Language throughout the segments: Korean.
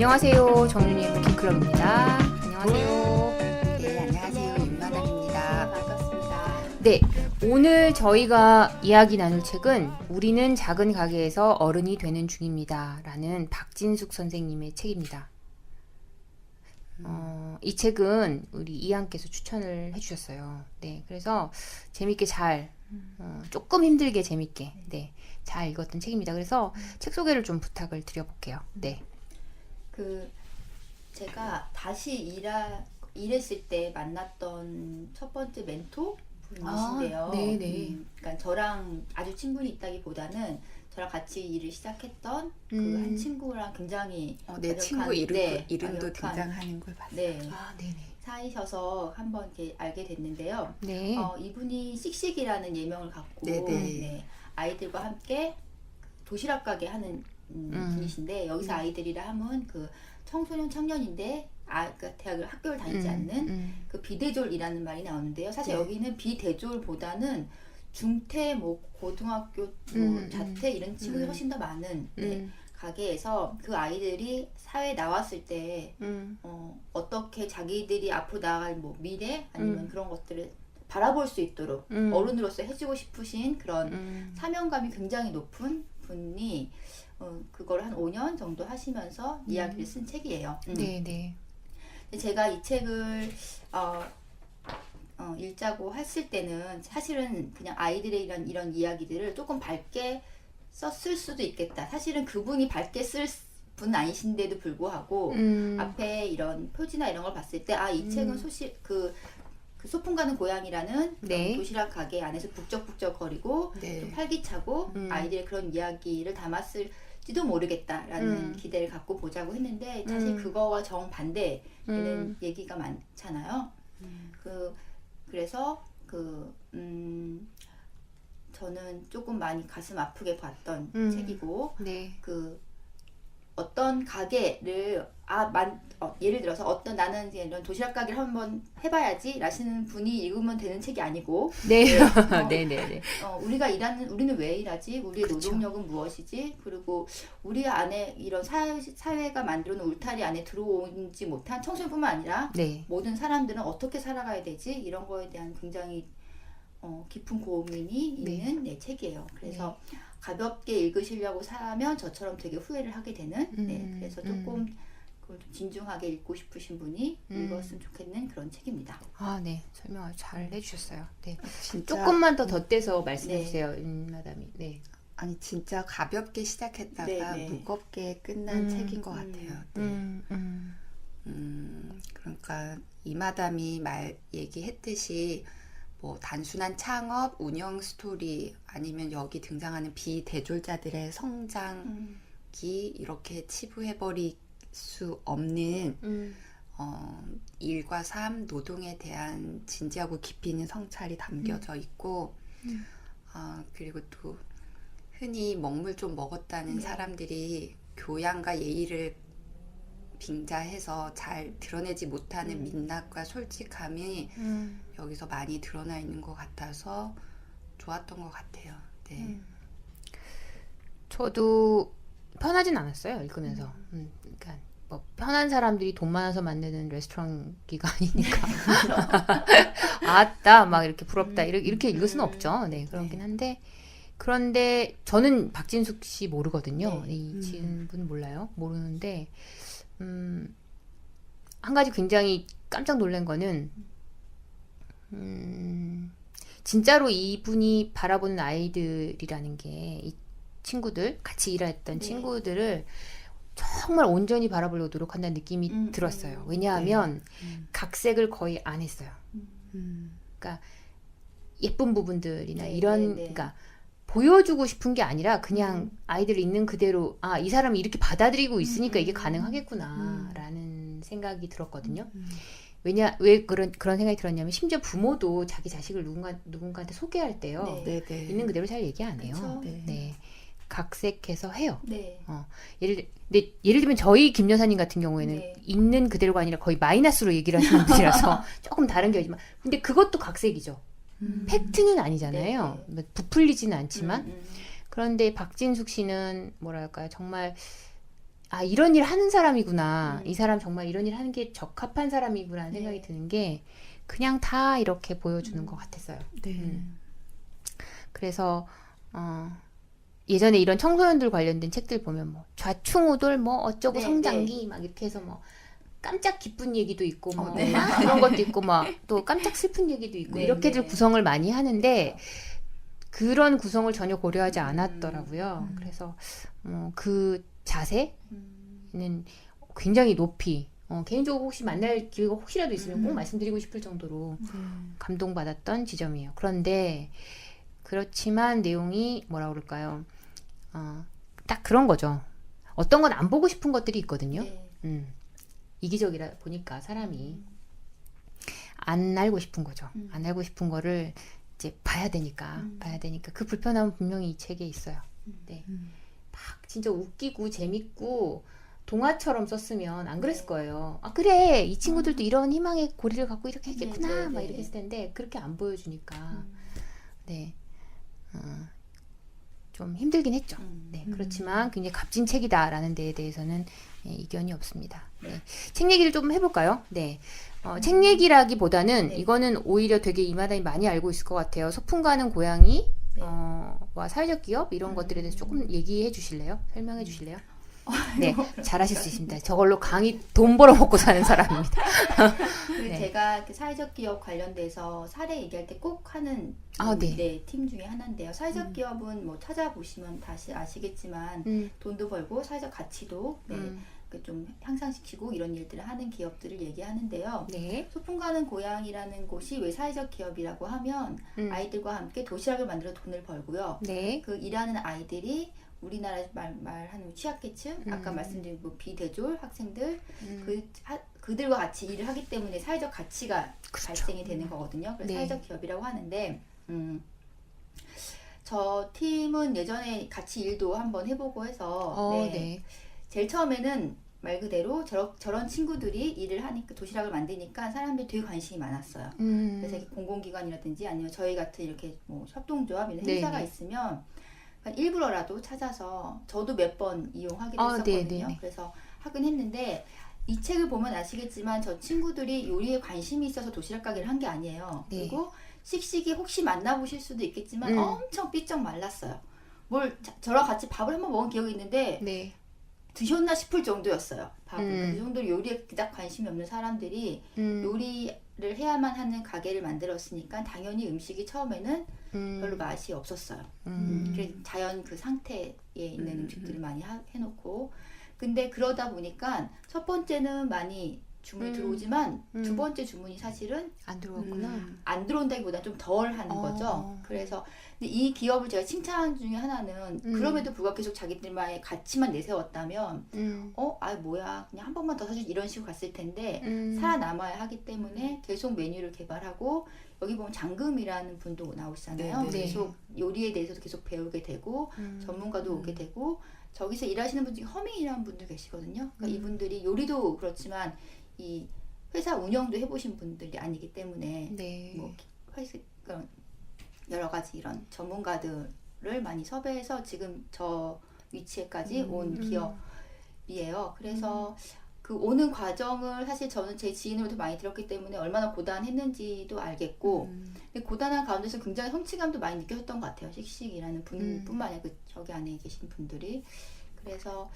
안녕하세요. 정윤이의 부킹클럽입니다. 안녕하세요. 네, 안녕하세요. 윤마담입니다. 반갑습니다. 네, 오늘 저희가 이야기 나눌 책은 우리는 작은 가게에서 어른이 되는 중입니다. 라는 박진숙 선생님의 책입니다. 이 책은 우리 이한께서 추천을 해주셨어요. 네, 그래서 재밌게 잘, 조금 힘들게 재밌게, 네, 잘 읽었던 책입니다. 그래서 책 소개를 좀 부탁을 드려볼게요. 네. 제가 다시 일했을 때 만났던 첫 번째 멘토 분이신데요. 네네. 그러니까 저랑 아주 친분이 있다기보다는 저랑 같이 일을 시작했던 그 한 친구랑 굉장히 내 친구 네, 이름도 어엿한, 등장하는 걸 봤어요. 네, 아, 네네. 사이셔서 한번 이렇게 알게 됐는데요. 네. 이분이 씩씩이라는 예명을 갖고 네네. 네, 아이들과 함께 도시락 가게 하는 분이신데 여기서 아이들이라 하면 그 청소년 청년인데 그 대학을 학교를 다니지 않는 그 비대졸이라는 말이 나오는데요. 사실 네. 여기는 비대졸보다는 중퇴, 뭐 고등학교, 뭐 자퇴 이런 친구들이 훨씬 더 많은 네, 가게에서 그 아이들이 사회에 나왔을 때 어떻게 자기들이 앞으로 나아갈 뭐 미래 아니면 그런 것들을 바라볼 수 있도록 어른으로서 해주고 싶으신 그런 사명감이 굉장히 높은 분이 그걸 한 5년 정도 하시면서 이야기를 쓴 책이에요. 네네. 제가 이 책을 읽자고 했을 때는 사실은 그냥 아이들의 이런 이야기들을 조금 밝게 썼을 수도 있겠다. 사실은 그분이 밝게 쓸 분 아니신데도 불구하고 앞에 이런 표지나 이런 걸 봤을 때 이 책은 그 소풍 가는 고양이라는 네. 도시락 가게 안에서 북적북적거리고 네. 좀 활기차고 아이들의 그런 이야기를 담았을지도 모르겠다라는 기대를 갖고 보자고 했는데 사실 그거와 정반대되는 얘기가 많잖아요. 그래서 저는 조금 많이 가슴 아프게 봤던 책이고 네. 어떤 가게를 예를 들어서 나는 이제 이런 도시락 가게를 한번 해봐야지 라시는 분이 읽으면 되는 책이 아니고 네. 네네네. 우리는 왜 일하지? 우리의 노동력은 무엇이지? 그리고 우리 안에 이런 사회가 만들어 놓은 울타리 안에 들어오지 못한 청소년뿐만 아니라 네. 모든 사람들은 어떻게 살아가야 되지? 이런 거에 대한 굉장히 깊은 고민이 있는 네, 책이에요. 그래서 가볍게 읽으시려고 사면 저처럼 되게 후회를 하게 되는 그래서 조금 그걸 좀 진중하게 읽고 싶으신 분이 읽었으면 좋겠는 그런 책입니다. 아, 네. 설명 아주 잘 해주셨어요. 네. 진짜 조금만 더 덧대서 말씀해 네. 주세요, 마담이. 네. 아니 진짜 가볍게 시작했다가 네, 네. 무겁게 끝난 책인 것 같아요. 네. 그러니까 이마담이 얘기했듯이 뭐 단순한 창업, 운영 스토리 아니면 여기 등장하는 비대졸자들의 성장기 이렇게 치부해버릴 수 없는 일과 삶, 노동에 대한 진지하고 깊이 있는 성찰이 담겨져 있고 그리고 또 흔히 먹물 좀 먹었다는 사람들이 교양과 예의를 빙자해서 잘 드러내지 못하는 민낯과 솔직함이 여기서 많이 드러나 있는 것 같아서 좋았던 것 같아요. 네. 저도 편하진 않았어요, 읽으면서. 그러니까 뭐 편한 사람들이 돈 많아서 만드는 레스토랑기가 아니니까. 아따, 막 이렇게 부럽다. 이렇게 읽을 수는 없죠. 네, 그렇긴 한데. 그런데 저는 박진숙 씨 모르거든요. 이 지은분 몰라요. 모르는데 한 가지 굉장히 깜짝 놀란 거는 진짜로 이분이 바라보는 아이들이라는 게 이 친구들 같이 일했던 친구들을 정말 온전히 바라보려고 노력한다는 느낌이 들었어요. 왜냐하면 각색을 거의 안 했어요. 그러니까 예쁜 부분들이나 그러니까 보여주고 싶은 게 아니라 그냥 아이들 있는 그대로 이 사람이 이렇게 받아들이고 있으니까 이게 가능하겠구나 라는 생각이 들었거든요. 왜 그런 생각이 들었냐면 심지어 부모도 자기 자식을 누군가한테 소개할 때요. 있는 그대로 잘 얘기 안 해요. 네. 각색해서 해요. 네. 예를 들면 저희 김 여사님 같은 경우에는 있는 그대로가 아니라 거의 마이너스로 얘기를 하시는 분이라서 조금 다른 게 있지만 근데 그것도 각색이죠. 팩트는 아니잖아요. 부풀리지는 않지만 그런데 박진숙 씨는 뭐랄까요, 정말 아, 이런 일 하는 사람이구나. 이 사람 정말 이런 일 하는 게 적합한 사람이구나 하는 생각이 드는 게 그냥 다 이렇게 보여주는 것 같았어요. 네. 그래서 예전에 이런 청소년들 관련된 책들 보면 뭐 좌충우돌 뭐 어쩌고 네, 성장기 막 이렇게 해서 뭐 깜짝 기쁜 얘기도 있고 뭐 네. 그런 것도 있고 막 또 깜짝 슬픈 얘기도 있고 네, 이렇게들 네. 구성을 많이 하는데 그런 구성을 전혀 고려하지 않았더라고요. 그래서 그 자세는 굉장히 높이 개인적으로 혹시 만날 기회가 혹시라도 있으면 꼭 말씀드리고 싶을 정도로 감동받았던 지점이에요. 그런데 그렇지만 내용이 뭐라 그럴까요? 딱 그런 거죠. 어떤 건 안 보고 싶은 것들이 있거든요. 네. 이기적이라 보니까 사람이 안 알고 싶은 거죠. 안 알고 싶은 거를 이제 봐야 되니까 그 불편함은 분명히 이 책에 있어요. 네. 막 진짜 웃기고 재밌고 동화처럼 썼으면 안 그랬을 거예요. 아, 그래, 이 친구들도 이런 희망의 고리를 갖고 이렇게 했겠구나 네, 네, 막 네. 이렇게 했을 텐데 그렇게 안 보여주니까 네. 좀 힘들긴 했죠. 네, 그렇지만 굉장히 값진 책이다라는 데에 대해서는 이견이 없습니다. 네. 책 얘기를 좀 해볼까요? 네. 책 얘기라기보다는 네. 이거는 오히려 되게 이마당이 많이 알고 있을 것 같아요. 소풍 가는 고양이, 네. 와 사회적 기업 이런 것들에 대해서 조금 얘기해 주실래요? 설명해 주실래요? 네, 잘하실 수 있습니다. 저걸로 강의 돈 벌어먹고 사는 사람입니다. 그리고 네. 제가 이렇게 사회적 기업 관련돼서 사례 얘기할 때 꼭 하는 팀 중에 하나인데요. 사회적 기업은 뭐 찾아보시면 다시 아시겠지만 돈도 벌고 사회적 가치도 좀 향상시키고 이런 일들을 하는 기업들을 얘기하는데요. 네. 소풍 가는 고향이라는 곳이 왜 사회적 기업이라고 하면 아이들과 함께 도시락을 만들어 돈을 벌고요. 네. 그 일하는 아이들이 우리나라 말하는 취약계층, 아까 말씀드린 뭐 비대졸 학생들, 그들과 같이 일을 하기 때문에 사회적 가치가 그렇죠. 발생이 되는 거거든요. 그래서 네. 사회적 기업이라고 하는데, 저 팀은 예전에 같이 일도 한번 해보고 해서, 네. 제일 처음에는 말 그대로 저런 친구들이 일을 하니까 도시락을 만드니까 사람들이 되게 관심이 많았어요. 그래서 이렇게 공공기관이라든지 아니면 저희 같은 이렇게 뭐 협동조합 이런 행사가 네네. 있으면 일부러라도 찾아서 저도 몇 번 이용하기도 했었거든요. 네네네. 그래서 하긴 했는데 이 책을 보면 아시겠지만 저 친구들이 요리에 관심이 있어서 도시락 가게를 한 게 아니에요. 네. 그리고 씩씩이 혹시 만나보실 수도 있겠지만 엄청 삐쩍 말랐어요. 저랑 같이 밥을 한번 먹은 기억이 있는데 네. 드셨나 싶을 정도였어요. 밥을. 그 정도로 요리에 그닥 관심이 없는 사람들이 요리를 해야만 하는 가게를 만들었으니까 당연히 음식이 처음에는 별로 맛이 없었어요. 그래서 자연 그 상태에 있는 음식들을 많이 해놓고 근데 그러다 보니까 첫 번째는 많이 주문이 들어오지만 두 번째 주문이 사실은 안 들어왔구나. 안 들어온다기보다 좀 덜 하는 거죠. 그래서 근데 이 기업을 제가 칭찬 중에 하나는 그럼에도 불구하고 계속 자기들만의 가치만 내세웠다면 뭐야 그냥 한 번만 더 사주지 이런 식으로 갔을 텐데 살아남아야 하기 때문에 계속 메뉴를 개발하고 여기 보면 장금이라는 분도 나오시잖아요. 네, 네. 계속 요리에 대해서도 계속 배우게 되고 전문가도 오게 되고 저기서 일하시는 분 중에 허밍이라는 분도 계시거든요. 그러니까 이분들이 요리도 그렇지만 이 회사 운영도 해보신 분들이 아니기 때문에 네. 뭐 여러 가지 이런 전문가들을 많이 섭외해서 지금 저 위치에까지 온 기업이에요. 그래서 그 오는 과정을 사실 저는 제 지인으로부터 많이 들었기 때문에 얼마나 고단했는지도 알겠고 근데 고단한 가운데서 굉장히 성취감도 많이 느껴졌던 것 같아요. 씩씩이라는 분뿐만 아니라 저기 안에 계신 분들이. 그래서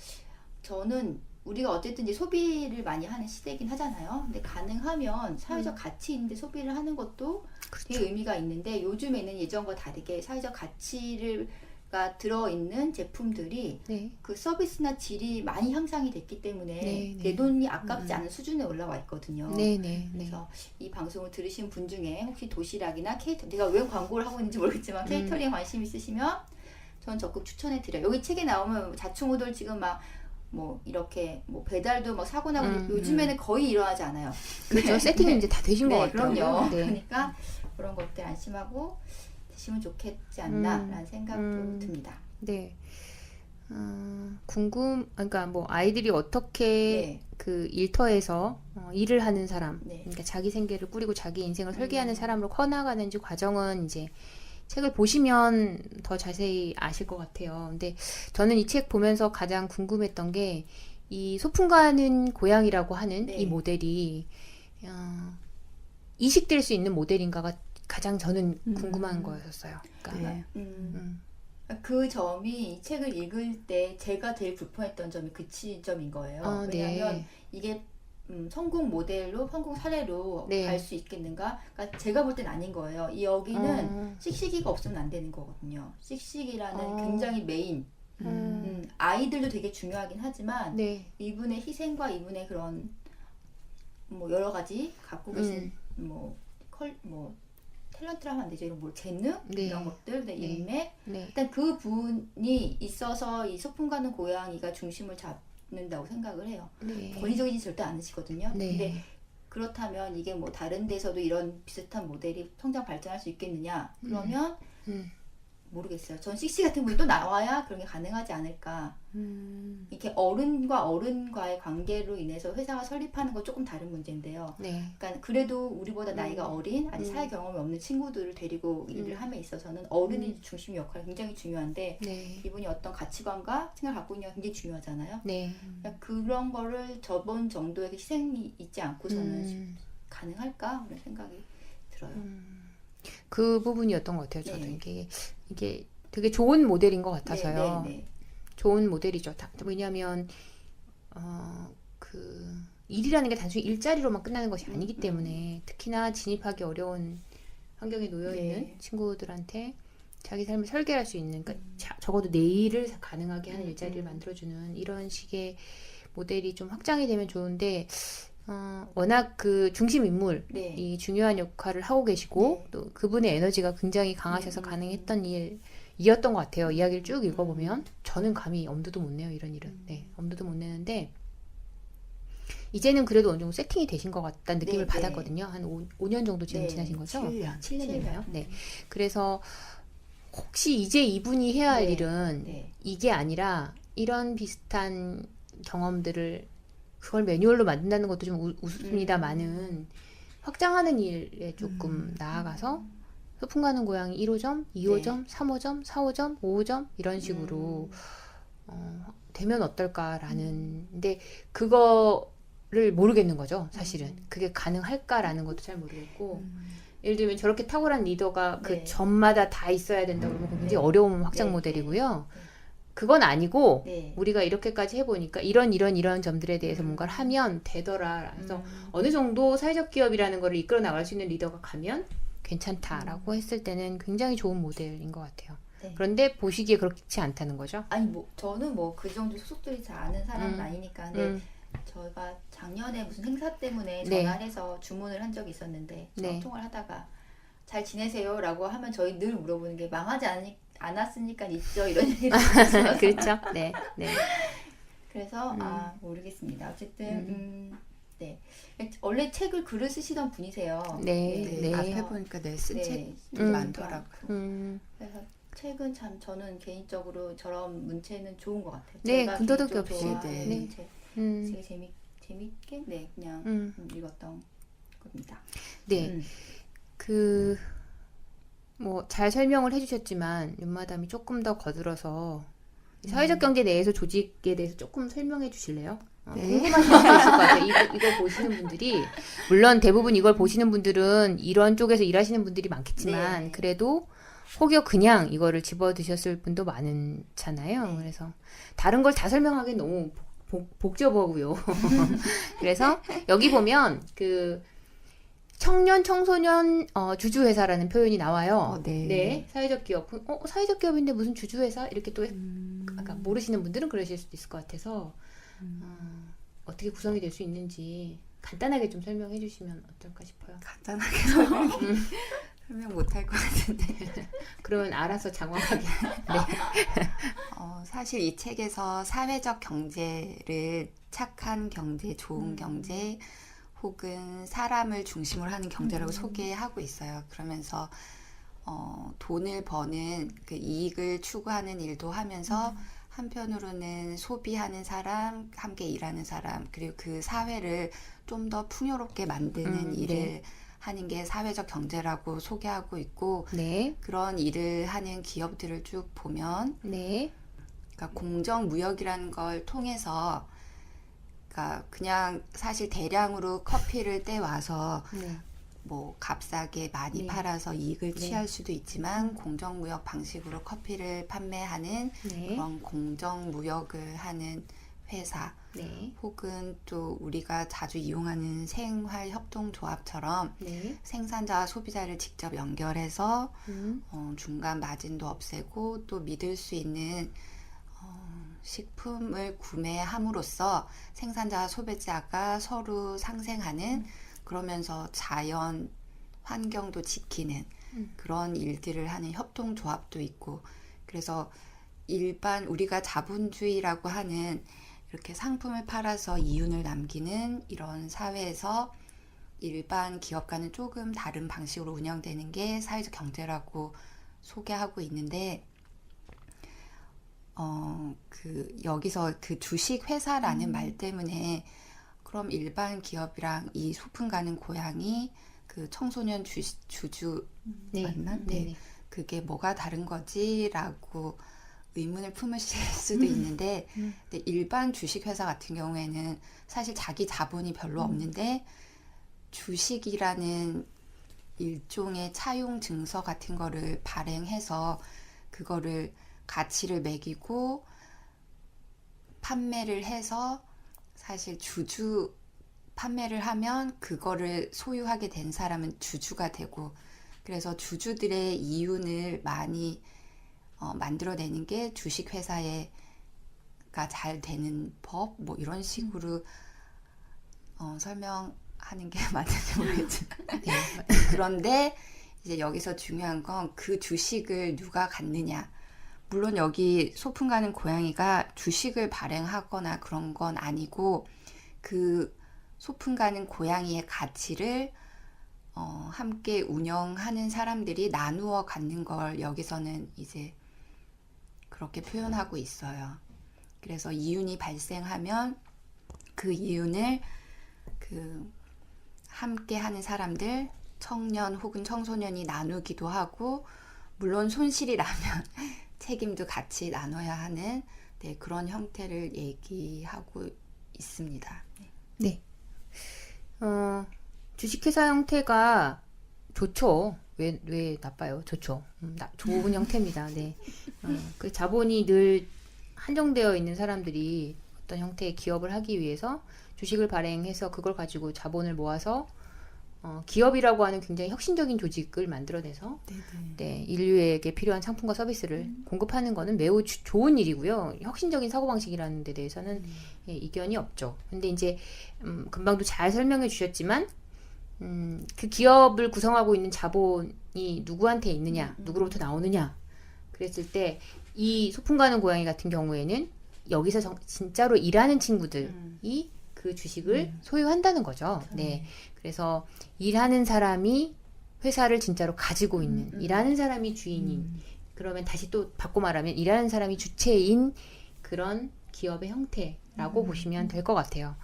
저는 우리가 어쨌든 이제 소비를 많이 하는 시대이긴 하잖아요. 근데 가능하면 사회적 가치 있는데 소비를 하는 것도 되게 의미가 있는데 요즘에는 예전과 다르게 사회적 가치가 들어있는 제품들이 그 서비스나 질이 많이 향상이 됐기 때문에 내 돈이 아깝지 않은 수준에 올라와 있거든요. 그래서 이 방송을 들으신 분 중에 혹시 도시락이나 내가 왜 광고를 하고 있는지 모르겠지만 케이터링에 관심 있으시면 전 적극 추천해드려요. 여기 책에 나오면 자충우돌 지금 막 뭐 이렇게 뭐 배달도 뭐 사고 나고 요즘에는 거의 일어나지 않아요. 그렇죠. 세팅이 이제 다 되신 것 같아요. 그럼요. 그러니까 그런 것들 안심하고 드시면 좋겠지 않나라는 생각도 듭니다. 네. 그러니까 뭐 아이들이 어떻게 그 일터에서 일을 하는 사람, 그러니까 자기 생계를 꾸리고 자기 인생을 설계하는 사람으로 커나가는지 과정은 이제 책을 보시면 더 자세히 아실 것 같아요. 근데 저는 이 책 보면서 가장 궁금했던 게 이 소풍 가는 고양이라고 하는 네. 이 모델이 이식될 수 있는 모델인가가 가장 저는 궁금한 거였어요. 그러니까 네. 그 점이 이 책을 읽을 때 제가 제일 불편했던 점이 그 지점인 거예요. 왜냐하면 네. 이게 성공 모델로, 성공 사례로 네. 갈 수 있겠는가? 그러니까 제가 볼 땐 아닌 거예요. 여기는 씩씩이가 없으면 안 되는 거거든요. 씩씩이라는 굉장히 메인, 아이들도 되게 중요하긴 하지만 네. 이분의 희생과 이분의 그런 뭐 여러 가지 갖고 계신 뭐 탤런트라 하면 안 되죠. 이런 뭐 재능 네. 이런 것들, 네. 인맥. 네. 일단 그 분이 있어서 이 소풍 가는 고양이가 중심을 잡는다고 생각을 해요. 네. 권위적이지 절대 않으시거든요. 네. 근데 그렇다면 이게 뭐 다른 데서도 이런 비슷한 모델이 성장 발전할 수 있겠느냐? 그러면 모르겠어요. 전 씩씩 같은 분이 또 나와야 그런 게 가능하지 않을까. 이렇게 어른과 어른과의 관계로 인해서 회사가 설립하는 건 조금 다른 문제인데요. 네. 그러니까 그래도 우리보다 나이가 어린 아직 사회 경험이 없는 친구들을 데리고 일을 함에 있어서는 어른이 중심 역할이 굉장히 중요한데 네. 이분이 어떤 가치관과 생각을 갖고 있는 게 굉장히 중요하잖아요. 네. 그러니까 그런 거를 저번 정도의 희생이 있지 않고서는 가능할까? 그런 생각이 들어요. 그 부분이었던 것 같아요. 저도 네. 이게 되게 좋은 모델인 것 같아서요. 네, 네, 네. 좋은 모델이죠. 왜냐하면 그 일이라는 게 단순히 일자리로만 끝나는 것이 아니기 때문에 특히나 진입하기 어려운 환경에 놓여 있는 네. 친구들한테 자기 삶을 설계할 수 있는, 그러니까 적어도 내일을 가능하게 하는 일자리를 만들어주는 이런 식의 모델이 좀 확장이 되면 좋은데 워낙 그 중심 인물이 네. 중요한 역할을 하고 계시고 네. 또 그분의 에너지가 굉장히 강하셔서 가능했던 일이었던 것 같아요. 이야기를 쭉 읽어보면 저는 감히 엄두도 못 내요. 이런 일은. 네, 엄두도 못 내는데 이제는 그래도 어느 정도 세팅이 되신 것 같다는 느낌을 네, 받았거든요. 한 5년 정도 지금 네. 지나신 거죠? 7년. 7년이나요? 네. 그래서 혹시 이제 이분이 해야 할 네. 일은 네. 이게 아니라 이런 비슷한 경험들을 그걸 매뉴얼로 만든다는 것도 좀 웃습니다만은 확장하는 일에 조금 나아가서 소풍 가는 고양이 1호점, 2호점, 3호점, 4호점, 5호점 이런 식으로 되면 어떨까라는 근데 그거를 모르겠는 거죠. 사실은 그게 가능할까라는 것도 잘 모르겠고 예를 들면 저렇게 탁월한 리더가 그 네. 점마다 다 있어야 된다고 그러면 굉장히 네. 어려운 확장 네. 모델이고요. 그건 아니고 네. 우리가 이렇게까지 해보니까 이런 점들에 대해서 뭔가를 하면 되더라. 그래서 어느 정도 사회적 기업이라는 거를 이끌어 나갈 수 있는 리더가 가면 괜찮다라고 했을 때는 굉장히 좋은 모델인 것 같아요. 네. 그런데 보시기에 그렇지 않다는 거죠. 아니 뭐 저는 뭐 그 정도 소속들이 잘 아는 사람은 아니니까 근데 저희가 작년에 무슨 행사 때문에 네. 전화를 해서 주문을 한 적이 있었는데 네. 통화를 하다가 잘 지내세요? 라고 하면 저희 늘 물어보는 게 망하지 않았으니까 있죠 이런 얘기를 했어요. 그렇죠. 네, 네, 그래서 모르겠습니다. 어쨌든 네 원래 책을 글을 쓰시던 분이세요. 네, 네. 앞에 보니까 쓴 네. 책이 음. 많더라고요. 그래서 책은 참 저는 개인적으로 저런 문체는 좋은 것 같아요. 네, 제가 군더더기 개인적으로 없이. 좋아하는 네. 문체 되게 재밌게 네 그냥 읽었던 겁니다. 네. 뭐 잘 설명을 해주셨지만 윤마담이 조금 더 거들어서 사회적 경제 내에서 조직에 대해서 조금 설명해 주실래요? 궁금하실 수도 있을 것 같아요. 이거 보시는 분들이 물론 대부분 이걸 보시는 분들은 이런 쪽에서 일하시는 분들이 많겠지만 네. 그래도 혹여 그냥 이거를 집어드셨을 분도 많잖아요. 네. 그래서 다른 걸 다 설명하기 너무 복잡하고요. 그래서 여기 보면 그 청년, 청소년 주주회사라는 표현이 나와요. 네. 사회적 기업. 사회적 기업인데 무슨 주주회사? 이렇게 또 아까 모르시는 분들은 그러실 수도 있을 것 같아서 어떻게 구성이 될 수 있는지 간단하게 좀 설명해 주시면 어떨까 싶어요. 간단하게 설명 못할 것 같은데. 그러면 알아서 장황하게. 네. 사실 이 책에서 사회적 경제를 착한 경제, 좋은 경제 혹은 사람을 중심으로 하는 경제라고 소개하고 있어요. 그러면서 돈을 버는 그 이익을 추구하는 일도 하면서 한편으로는 소비하는 사람, 함께 일하는 사람, 그리고 그 사회를 좀 더 풍요롭게 만드는 일을 네. 하는 게 사회적 경제라고 소개하고 있고 네. 그런 일을 하는 기업들을 쭉 보면 네. 그러니까 공정무역이라는 걸 통해서 그러니까 그냥 사실 대량으로 커피를 떼와서 네. 뭐 값싸게 많이 네. 팔아서 이익을 네. 취할 수도 있지만 공정무역 방식으로 커피를 판매하는 네. 그런 공정무역을 하는 회사 네. 혹은 또 우리가 자주 이용하는 생활협동조합처럼 네. 생산자와 소비자를 직접 연결해서 음. 중간 마진도 없애고 또 믿을 수 있는 식품을 구매함으로써 생산자와 소비자가 서로 상생하는 그러면서 자연 환경도 지키는 그런 일들을 하는 협동조합도 있고 그래서 일반 우리가 자본주의라고 하는 이렇게 상품을 팔아서 이윤을 남기는 이런 사회에서 일반 기업과는 조금 다른 방식으로 운영되는 게 사회적 경제라고 소개하고 있는데 여기서 그 주식 회사라는 말 때문에 그럼 일반 기업이랑 이 소풍 가는 고양이 그 청소년 주주 네. 맞나? 네. 네. 그게 뭐가 다른 거지라고 의문을 품으실 수도 있는데 근데 일반 주식 회사 같은 경우에는 사실 자기 자본이 별로 없는데 주식이라는 일종의 차용 증서 같은 거를 발행해서 그거를 가치를 매기고 판매를 해서 사실 판매를 하면 그거를 소유하게 된 사람은 주주가 되고 그래서 주주들의 이윤을 많이 만들어내는 게 주식회사가 잘 되는 법 뭐 이런 식으로 설명하는 게 맞는지 모르겠지만 네. 그런데 이제 여기서 중요한 건 그 주식을 누가 갖느냐 물론 여기 소풍 가는 고양이가 주식을 발행하거나 그런 건 아니고 그 소풍 가는 고양이의 가치를 함께 운영하는 사람들이 나누어 갖는 걸 여기서는 이제 그렇게 표현하고 있어요. 그래서 이윤이 발생하면 그 이윤을 그 함께 하는 사람들, 청년 혹은 청소년이 나누기도 하고 물론 손실이 나면 책임도 같이 나눠야 하는 그런 형태를 얘기하고 있습니다. 네. 주식회사 형태가 좋죠. 왜 나빠요? 좋죠. 좋은 형태입니다. 네. 그 자본이 늘 한정되어 있는 사람들이 어떤 형태의 기업을 하기 위해서 주식을 발행해서 그걸 가지고 자본을 모아서 기업이라고 하는 굉장히 혁신적인 조직을 만들어내서 네, 인류에게 필요한 상품과 서비스를 공급하는 것은 매우 좋은 일이고요. 혁신적인 사고방식이라는 데 대해서는 예, 이견이 없죠. 근데 이제 금방도 잘 설명해 주셨지만 그 기업을 구성하고 있는 자본이 누구한테 있느냐, 누구로부터 나오느냐 그랬을 때 이 소풍 가는 고양이 같은 경우에는 여기서 진짜로 일하는 친구들이 그 주식을 소유한다는 거죠. 네. 그래서 일하는 사람이 회사를 진짜로 가지고 있는 일하는 사람이 주인인 그러면 다시 또 바꿔 말하면 일하는 사람이 주체인 그런 기업의 형태라고 보시면 될 것 같아요.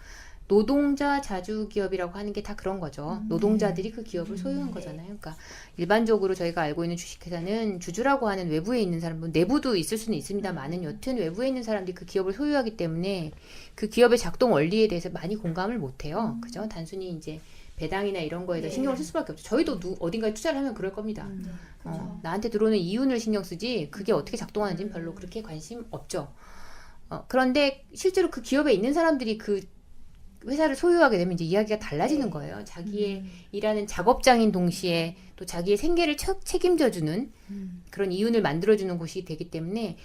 노동자 자주기업이라고 하는 게 다 그런 거죠. 노동자들이 그 기업을 소유한 거잖아요. 그러니까 일반적으로 저희가 알고 있는 주식회사는 주주라고 하는 외부에 있는 사람은 내부도 있을 수는 있습니다만은 여튼 외부에 있는 사람들이 그 기업을 소유하기 때문에 그 기업의 작동 원리에 대해서 많이 공감을 못해요. 그죠? 단순히 이제 배당이나 이런 거에다 신경을 쓸 수밖에 없죠. 저희도 어딘가에 투자를 하면 그럴 겁니다. 나한테 들어오는 이윤을 신경 쓰지 그게 어떻게 작동하는지는 별로 그렇게 관심 없죠. 그런데 실제로 그 기업에 있는 사람들이 그 회사를 소유하게 되면 이제 이야기가 달라지는 거예요. 자기의 일하는 작업장인 동시에 또 자기의 생계를 책임져주는 그런 이윤을 만들어주는 곳이 되기 때문에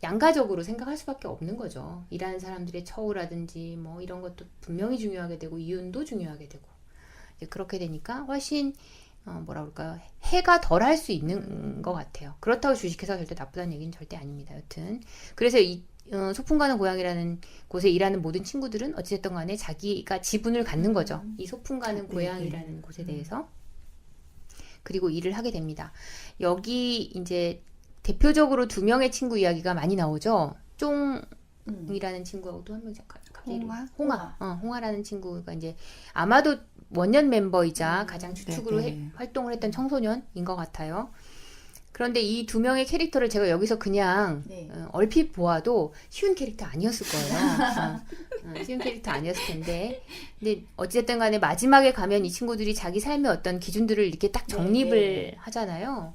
양가적으로 생각할 수밖에 없는 거죠. 일하는 사람들의 처우라든지 뭐 이런 것도 분명히 중요하게 되고 이윤도 중요하게 되고 이제 그렇게 되니까 훨씬 뭐라 그럴까요? 해가 덜 할 수 있는 것 같아요. 그렇다고 주식회사가 절대 나쁘다는 얘기는 절대 아닙니다. 여튼 그래서 소풍 가는 고양이라는 곳에 일하는 모든 친구들은 어찌됐든 간에 자기가 지분을 갖는 거죠. 이 소풍 가는 고양이라는 곳에 대해서. 그리고 일을 하게 됩니다. 여기 이제 대표적으로 2명의 친구 이야기가 많이 나오죠. 쫑이라는 친구하고 또 한 명 갑자기 홍아라는 친구가 이제 아마도 원년 멤버이자 가장 주축으로 활동을 했던 청소년인 것 같아요. 그런데 이 두 명의 캐릭터를 제가 여기서 그냥 네. 얼핏 보아도 쉬운 캐릭터 아니었을 거예요. 쉬운 캐릭터 아니었을 텐데. 근데 어찌됐든 간에 마지막에 가면 이 친구들이 자기 삶의 어떤 기준들을 이렇게 딱 정립을 네. 하잖아요.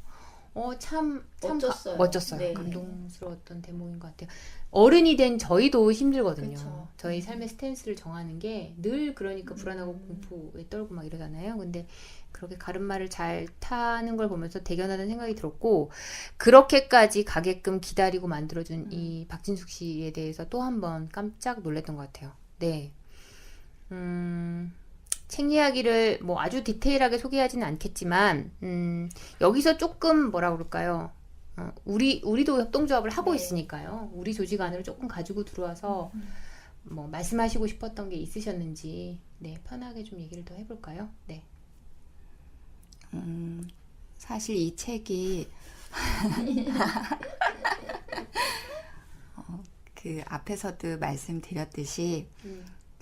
참 멋졌어요. 멋졌어요. 네. 감동스러웠던 대목인 것 같아요. 어른이 된 저희도 힘들거든요. 그쵸. 저희 삶의 스탠스를 정하는 게 늘 그러니까 불안하고 공포에 떨고 막 이러잖아요. 근데 그렇게 가름마를 잘 타는 걸 보면서 대견하다는 생각이 들었고, 그렇게까지 가게끔 기다리고 만들어준 이 박진숙 씨에 대해서 또 한 번 깜짝 놀랐던 것 같아요. 네. 책 이야기를 뭐 아주 디테일하게 소개하지는 않겠지만, 여기서 조금 뭐라 그럴까요? 우리도 협동조합을 하고 네. 있으니까요. 우리 조직 안으로 조금 가지고 들어와서 뭐 말씀하시고 싶었던 게 있으셨는지, 네, 편하게 좀 얘기를 더 해볼까요? 네. 사실 이 책이 그 앞에서도 말씀드렸듯이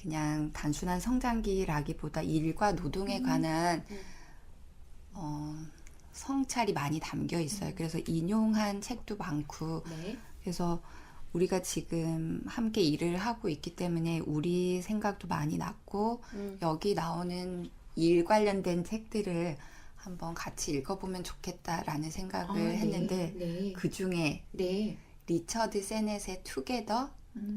그냥 단순한 성장기라기보다 일과 노동에 관한 성찰이 많이 담겨 있어요. 그래서 인용한 책도 많고, 네. 그래서 우리가 지금 함께 일을 하고 있기 때문에 우리 생각도 많이 났고, 여기 나오는 일 관련된 책들을 한번 같이 읽어보면 좋겠다라는 생각을 했는데, 네. 그 중에 네. 리처드 세넷의 투게더,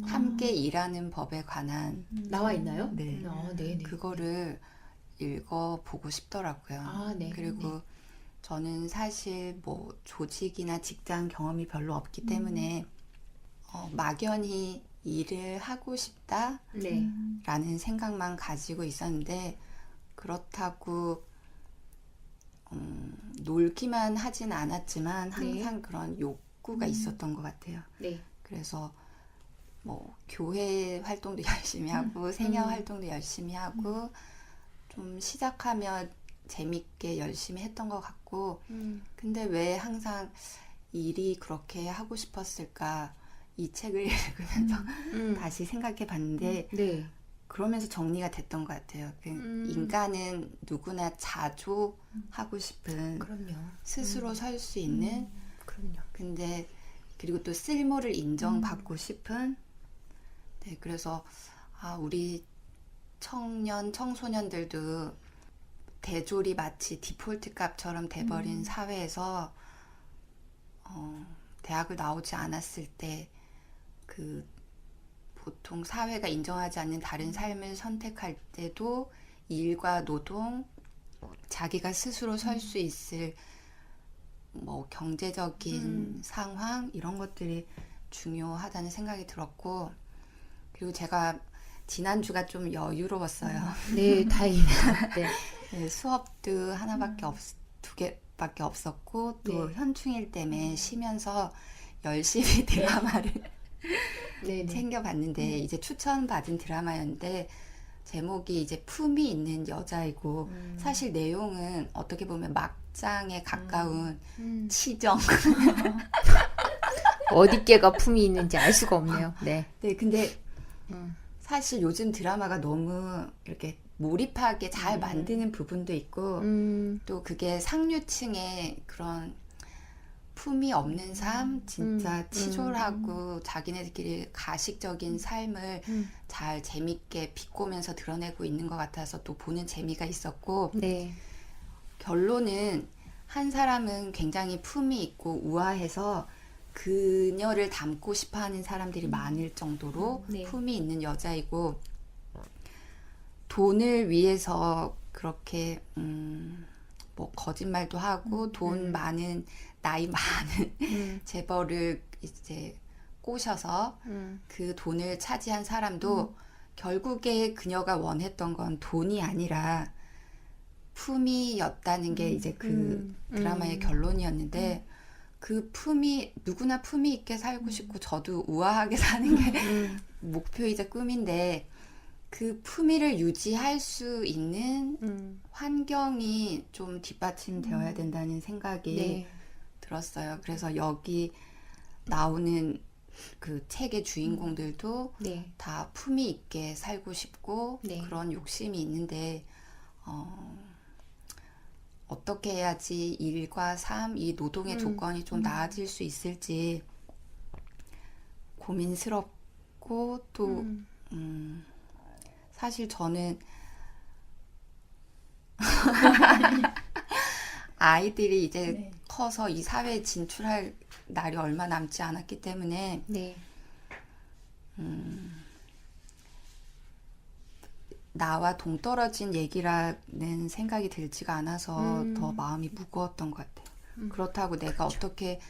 함께 일하는 법에 관한 나와 있나요? 네. 네. 그거를 읽어보고 싶더라고요. 네. 그리고 저는 사실 뭐 조직이나 직장 경험이 별로 없기 때문에 막연히 일을 하고 싶다라는 네. 생각만 가지고 있었는데, 그렇다고 놀기만 하진 않았지만 항상 그런 욕구가 있었던 것 같아요. 네. 그래서 뭐 교회 활동도 열심히 하고 생애 활동도 열심히 하고 좀 시작하면 재밌게 열심히 했던 것 같고, 근데 왜 항상 일이 그렇게 하고 싶었을까, 이 책을 읽으면서 다시 생각해 봤는데, 네. 그러면서 정리가 됐던 것 같아요. 인간은 누구나 자조하고 싶은, 그럼요. 스스로 설 수 있는, 그럼요. 근데 그리고 또 쓸모를 인정받고 싶은, 네, 그래서 우리 청소년들도 대졸이 마치 디폴트 값처럼 돼버린 사회에서 대학을 나오지 않았을 때 그 보통 사회가 인정하지 않는 다른 삶을 선택할 때도 일과 노동, 자기가 스스로 설 수 있을 뭐 경제적인 상황, 이런 것들이 중요하다는 생각이 들었고, 그리고 제가 지난주가 좀 여유로웠어요. 네, 다행이네요. 네. 네, 수업도 두 개밖에 없었고, 또 네. 현충일 때문에 쉬면서 열심히 드라마를 네. 챙겨봤는데, 이제 추천받은 드라마였는데, 제목이 이제 품이 있는 여자이고, 사실 내용은 어떻게 보면 막장에 가까운 치정. 어디께가 품이 있는지 알 수가 없네요. 네. 네, 근데 사실 요즘 드라마가 너무 이렇게 몰입하게 잘 만드는 부분도 있고, 또 그게 상류층의 그런 품이 없는 삶, 진짜 치졸하고 자기네들끼리 가식적인 삶을 잘 재밌게 비꼬면서 드러내고 있는 것 같아서 또 보는 재미가 있었고, 네. 결론은 한 사람은 굉장히 품이 있고 우아해서 그녀를 닮고 싶어하는 사람들이 많을 정도로 네. 품이 있는 여자이고, 돈을 위해서 그렇게 뭐 거짓말도 하고 돈 많은, 나이 많은 재벌을 이제 꼬셔서 그 돈을 차지한 사람도 결국에 그녀가 원했던 건 돈이 아니라 품이었다는 게 이제 그 드라마의 결론이었는데, 그 품이, 누구나 품이 있게 살고 싶고 저도 우아하게 사는 게 목표이자 꿈인데, 그 품위를 유지할 수 있는 환경이 좀 뒷받침되어야 된다는 생각이 네. 들었어요. 그래서 여기 나오는 그 책의 주인공들도 네. 다 품위 있게 살고 싶고 네. 그런 욕심이 있는데, 어떻게 해야지 일과 삶, 이 노동의 조건이 좀 나아질 수 있을지 고민스럽고 또 사실 저는 아이들이 이제 네. 커서 이 사회에 진출할 날이 얼마 남지 않았기 때문에 네. 나와 동떨어진 얘기라는 생각이 들지가 않아서 더 마음이 무거웠던 것 같아요. 그렇다고 내가 어떻게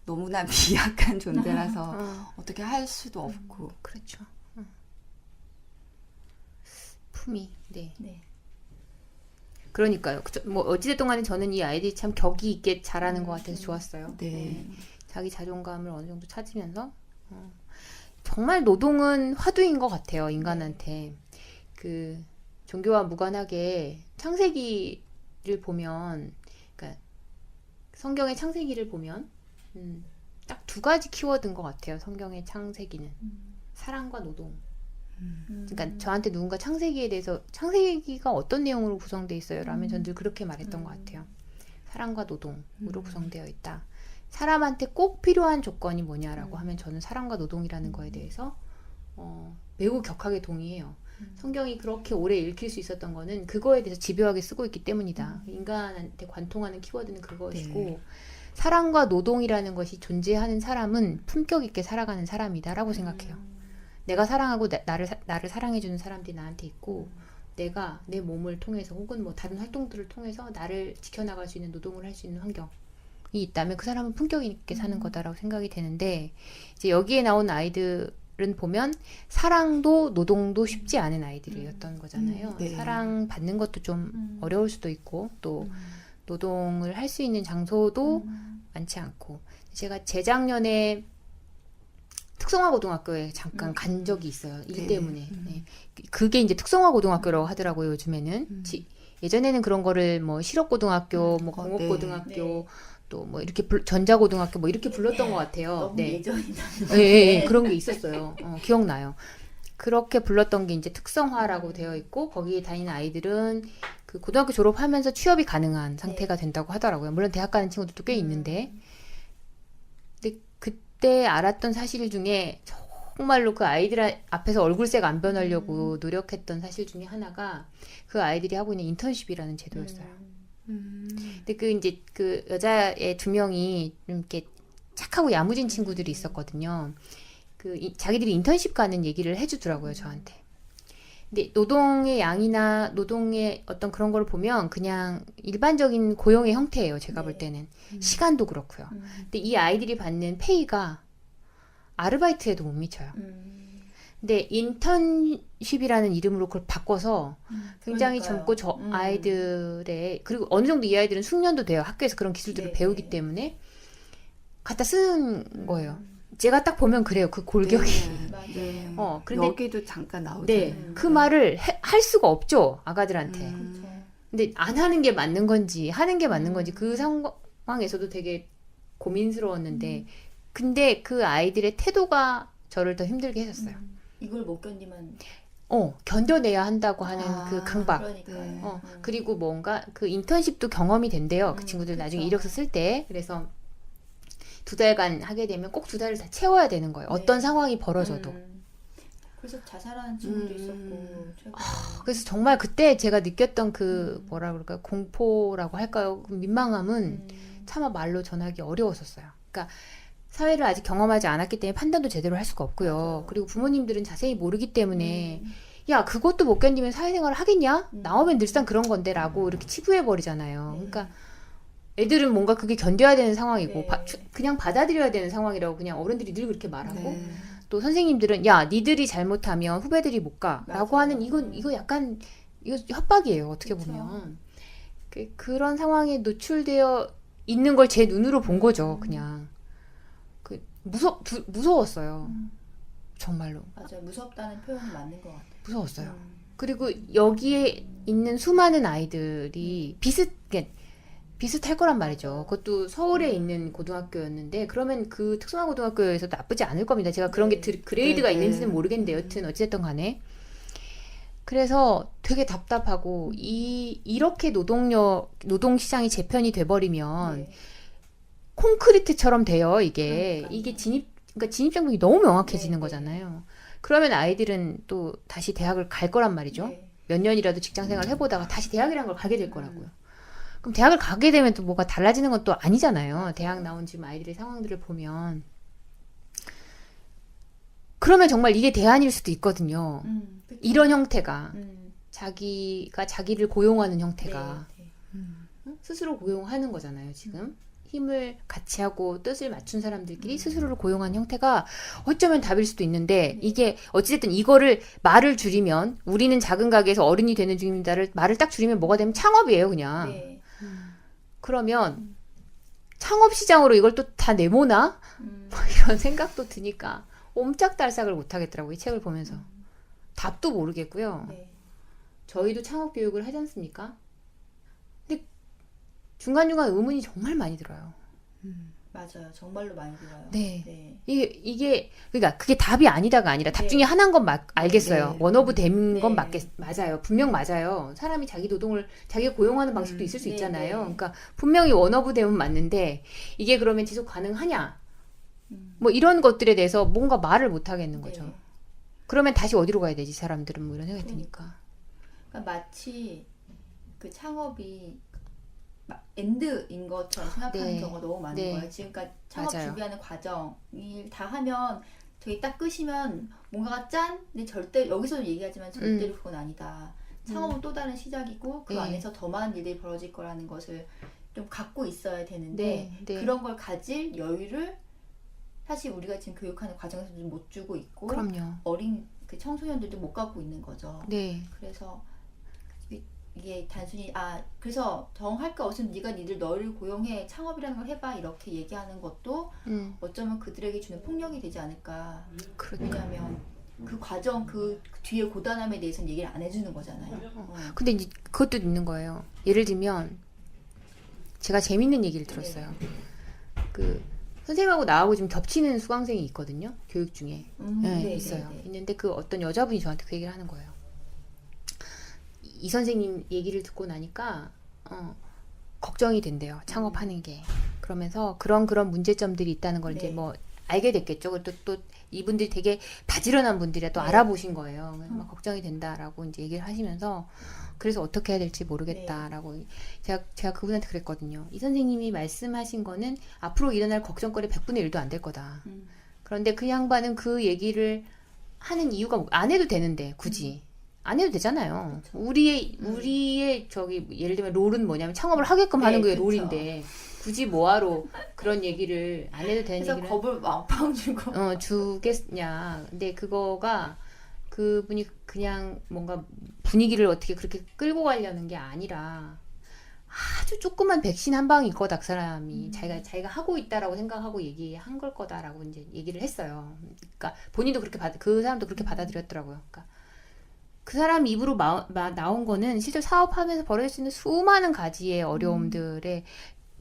너무나 미약한 존재라서 어떻게 할 수도 없고. 그렇죠. 품이. 네. 네. 그러니까요. 뭐 어찌됐든 간에 저는 이 아이들이 참 격이 있게 자라는 것 같아서 좋았어요. 네. 자기 자존감을 어느 정도 찾으면서 정말 노동은 화두인 것 같아요. 인간한테. 그 종교와 무관하게 창세기를 보면, 그러니까 성경의 창세기를 보면 딱 두 가지 키워드인 것 같아요. 성경의 창세기는 사랑과 노동. 그러니까 저한테 누군가 창세기에 대해서 창세기가 어떤 내용으로 구성되어 있어요? 라면 전 늘 그렇게 말했던 것 같아요. 사랑과 노동으로 구성되어 있다. 사람한테 꼭 필요한 조건이 뭐냐라고 하면 저는 사랑과 노동이라는 거에 대해서 매우 격하게 동의해요. 성경이 그렇게 오래 읽힐 수 있었던 거는 그거에 대해서 집요하게 쓰고 있기 때문이다. 인간한테 관통하는 키워드는 그것이고 네. 사랑과 노동이라는 것이 존재하는 사람은 품격 있게 살아가는 사람이다라고 생각해요. 내가 사랑하고 나를 사랑해주는 사람들이 나한테 있고 내가 내 몸을 통해서 혹은 뭐 다른 활동들을 통해서 나를 지켜나갈 수 있는 노동을 할 수 있는 환경이 있다면 그 사람은 품격 있게 사는 거다라고 생각이 되는데 이제 여기에 나온 아이들은 보면 사랑도 노동도 쉽지 않은 아이들이었던 거잖아요. 네. 사랑 받는 것도 좀 어려울 수도 있고 또 노동을 할 수 있는 장소도 많지 않고 제가 재작년에 특성화고등학교에 잠깐 간 적이 있어요. 일 네. 때문에. 네. 그게 이제 특성화고등학교라고 하더라고요, 요즘에는. 예전에는 그런 거를 뭐 실업고등학교, 뭐 공업고등학교, 네. 또 뭐 이렇게 전자고등학교 뭐 이렇게 불렀던 것 같아요. 너무 네. 예전이다. 예, 그런 게 있었어요. 기억나요. 그렇게 불렀던 게 이제 특성화라고 되어 있고 거기에 다니는 아이들은 그 고등학교 졸업하면서 취업이 가능한 상태가 된다고 하더라고요. 물론 대학 가는 친구들도 꽤 있는데 근데 그때 알았던 사실 중에 정말로 그 아이들 앞에서 얼굴색 안 변하려고 노력했던 사실 중에 하나가 그 아이들이 하고 있는 인턴십이라는 제도였어요. 근데 그 이제 그 여자애 2명이 좀 이렇게 착하고 야무진 친구들이 있었거든요. 자기들이 인턴십 가는 얘기를 해주더라고요, 저한테. 근데 노동의 양이나 노동의 어떤 그런 걸 보면 그냥 일반적인 고용의 형태예요, 제가 볼 때는. 시간도 그렇고요. 근데 이 아이들이 받는 페이가 아르바이트에도 못 미쳐요. 근데 인턴십이라는 이름으로 그걸 바꿔서 굉장히 그러니까요. 젊고 아이들의 그리고 어느 정도 이 아이들은 숙련도 돼요. 학교에서 그런 기술들을 네. 배우기 때문에 갖다 쓰는 거예요. 제가 딱 보면 그래요. 그 골격이. 맞아요. 그런데 여기도 잠깐 나오잖아요. 네, 그 말을 할 수가 없죠. 아가들한테. 그렇죠. 근데 안 하는 게 맞는 건지 하는 게 맞는 건지 그 상황에서도 되게 고민스러웠는데 근데 그 아이들의 태도가 저를 더 힘들게 했었어요. 이걸 못 견디면 견뎌내야 한다고 하는 그 강박. 그러니까요. 그리고 뭔가 그 인턴십도 경험이 된대요. 그 친구들 나중에 그쵸. 이력서 쓸 때. 그래서 2달간 하게 되면 꼭 2달을 다 채워야 되는 거예요. 어떤 상황이 벌어져도. 그래서 자살하는 친구도 있었고 최근에. 그래서 정말 그때 제가 느꼈던 그 뭐라 그럴까요? 공포라고 할까요? 그 민망함은 차마 말로 전하기 어려웠었어요. 그러니까 사회를 아직 경험하지 않았기 때문에 판단도 제대로 할 수가 없고요. 맞아요. 그리고 부모님들은 자세히 모르기 때문에 야 그것도 못 견디면 사회생활을 하겠냐? 나오면 늘상 그런 건데 라고 이렇게 치부해 버리잖아요. 그러니까 애들은 뭔가 그게 견뎌야 되는 상황이고 그냥 받아들여야 되는 상황이라고 그냥 어른들이 늘 그렇게 말하고 또 선생님들은 야 니들이 잘못하면 후배들이 못 가 라고 하는 이거 약간 이거 협박이에요. 어떻게 그쵸. 보면 그런 상황에 노출되어 있는 걸 제 눈으로 본 거죠. 그냥 무서웠어요. 정말로 맞아요. 무섭다는 표현이 맞는 것 같아요. 무서웠어요. 그리고 여기에 있는 수많은 아이들이 비슷할 거란 말이죠. 그것도 서울에 있는 고등학교였는데 그러면 그 특성화 고등학교에서도 나쁘지 않을 겁니다. 제가 그런 게 그레이드가 네. 있는지는 모르겠는데 여튼 어찌됐든 간에 그래서 되게 답답하고 이렇게 노동시장이 재편이 돼버리면 네. 콘크리트처럼 돼요. 이게 그러니까요. 그러니까 진입장벽이 너무 명확해지는 네, 거잖아요. 그러면 아이들은 또 다시 대학을 갈 거란 말이죠. 네. 몇 년이라도 직장 생활을 해보다가 다시 대학이라는 걸 가게 될 거라고요. 그럼 대학을 가게 되면 또 뭐가 달라지는 건 또 아니잖아요. 대학 나온 지금 아이들의 상황들을 보면. 그러면 정말 이게 대안일 수도 있거든요. 그쵸. 이런 형태가. 음. 자기가 자기를 고용하는 형태가. 네, 네. 응? 스스로 고용하는 거잖아요, 지금. 힘을 같이 하고 뜻을 맞춘 사람들끼리 스스로를 고용한 형태가 어쩌면 답일 수도 있는데 이게 어찌됐든 이거를 말을 줄이면 우리는 작은 가게에서 어른이 되는 중입니다를 말을 딱 줄이면 뭐가 되면 창업이에요, 그냥. 네. 그러면 창업 시장으로 이걸 또 다 내모나? 뭐 이런 생각도 드니까 옴짝달싹을 못 하겠더라고요, 이 책을 보면서. 답도 모르겠고요. 네. 저희도 창업 교육을 하지 않습니까? 근데 중간중간 의문이 정말 많이 들어요. 맞아요. 정말로 많이 들어요. 네. 네. 이게 그러니까 그게 답이 아니다가 아니라 답 네. 중에 하나인 건 알겠어요. 네. 원오브 된 건 네. 맞아요. 분명 맞아요. 사람이 자기 노동을 자기가 고용하는 방식도 있을 수 네, 있잖아요. 네. 그러니까 분명히 원오브 됨은 맞는데 이게 그러면 지속 가능하냐? 뭐 이런 것들에 대해서 뭔가 말을 못 하겠는 거죠. 네. 그러면 다시 어디로 가야 되지, 사람들은? 뭐 이런 생각이 드니까. 그러니까 마치 그 창업이 엔드인 것처럼 생각하는 네. 경우가 너무 많은 네. 거예요. 지금까지 창업 맞아요. 준비하는 과정을 다 하면 저기 딱 끄시면 뭔가가 짠? 근데 절대 여기서 얘기하지만 절대로 그건 아니다. 창업은 또 다른 시작이고 그 네. 안에서 더 많은 일들이 벌어질 거라는 것을 좀 갖고 있어야 되는데 네, 네. 그런 걸 가질 여유를 사실 우리가 지금 교육하는 과정에서 좀 못 주고 있고 그럼요. 어린 그 청소년들도 못 갖고 있는 거죠. 네. 그래서 이게 단순히 그래서 정 할 거 없으면 네가 너를 고용해 창업이라는 걸 해봐 이렇게 얘기하는 것도 어쩌면 그들에게 주는 폭력이 되지 않을까. 그러니까. 왜냐하면 그 과정 그 뒤에 고단함에 대해서는 얘기를 안 해주는 거잖아요. 근데 이제 그것도 있는 거예요. 예를 들면 제가 재밌는 얘기를 들었어요. 그 선생님하고 나하고 지금 겹치는 수강생이 있거든요. 교육 중에. 네, 네, 있어요. 네, 네. 있는데 그 어떤 여자분이 저한테 그 얘기를 하는 거예요. 이 선생님 얘기를 듣고 나니까 걱정이 된대요. 창업하는 게. 그러면서 그런 문제점들이 있다는 걸 네. 이제 뭐 알게 됐겠죠. 그리고 또 이분들이 되게 바지런한 분들이라 또 네. 알아보신 거예요. 그래서 막 걱정이 된다라고 이제 얘기를 하시면서 그래서 어떻게 해야 될지 모르겠다라고 제가 그분한테 그랬거든요. 이 선생님이 말씀하신 거는 앞으로 일어날 걱정거리 100분의 1도 안 될 거다. 그런데 그 양반은 그 얘기를 하는 이유가 안 해도 되는데 굳이 안 해도 되잖아요. 그쵸. 우리의 저기 예를 들면 롤은 뭐냐면 창업을 하게끔 하는 게 그쵸. 롤인데 굳이 뭐하러 그런 얘기를 안 해도 되는 그래서 얘기를 겁을 왕팡 주고 주겠냐. 근데 그거가 그분이 그냥 뭔가 분위기를 어떻게 그렇게 끌고 가려는 게 아니라 아주 조그만 백신 한 방일 거다, 그 사람이. 자기가 하고 있다라고 생각하고 얘기한 걸 거다라고 이제 얘기를 했어요. 그러니까 본인도 그렇게 그 사람도 그렇게 받아들였더라고요. 그러니까 그 사람 입으로 나온 거는 실제 사업하면서 벌어질 수 있는 수많은 가지의 어려움들의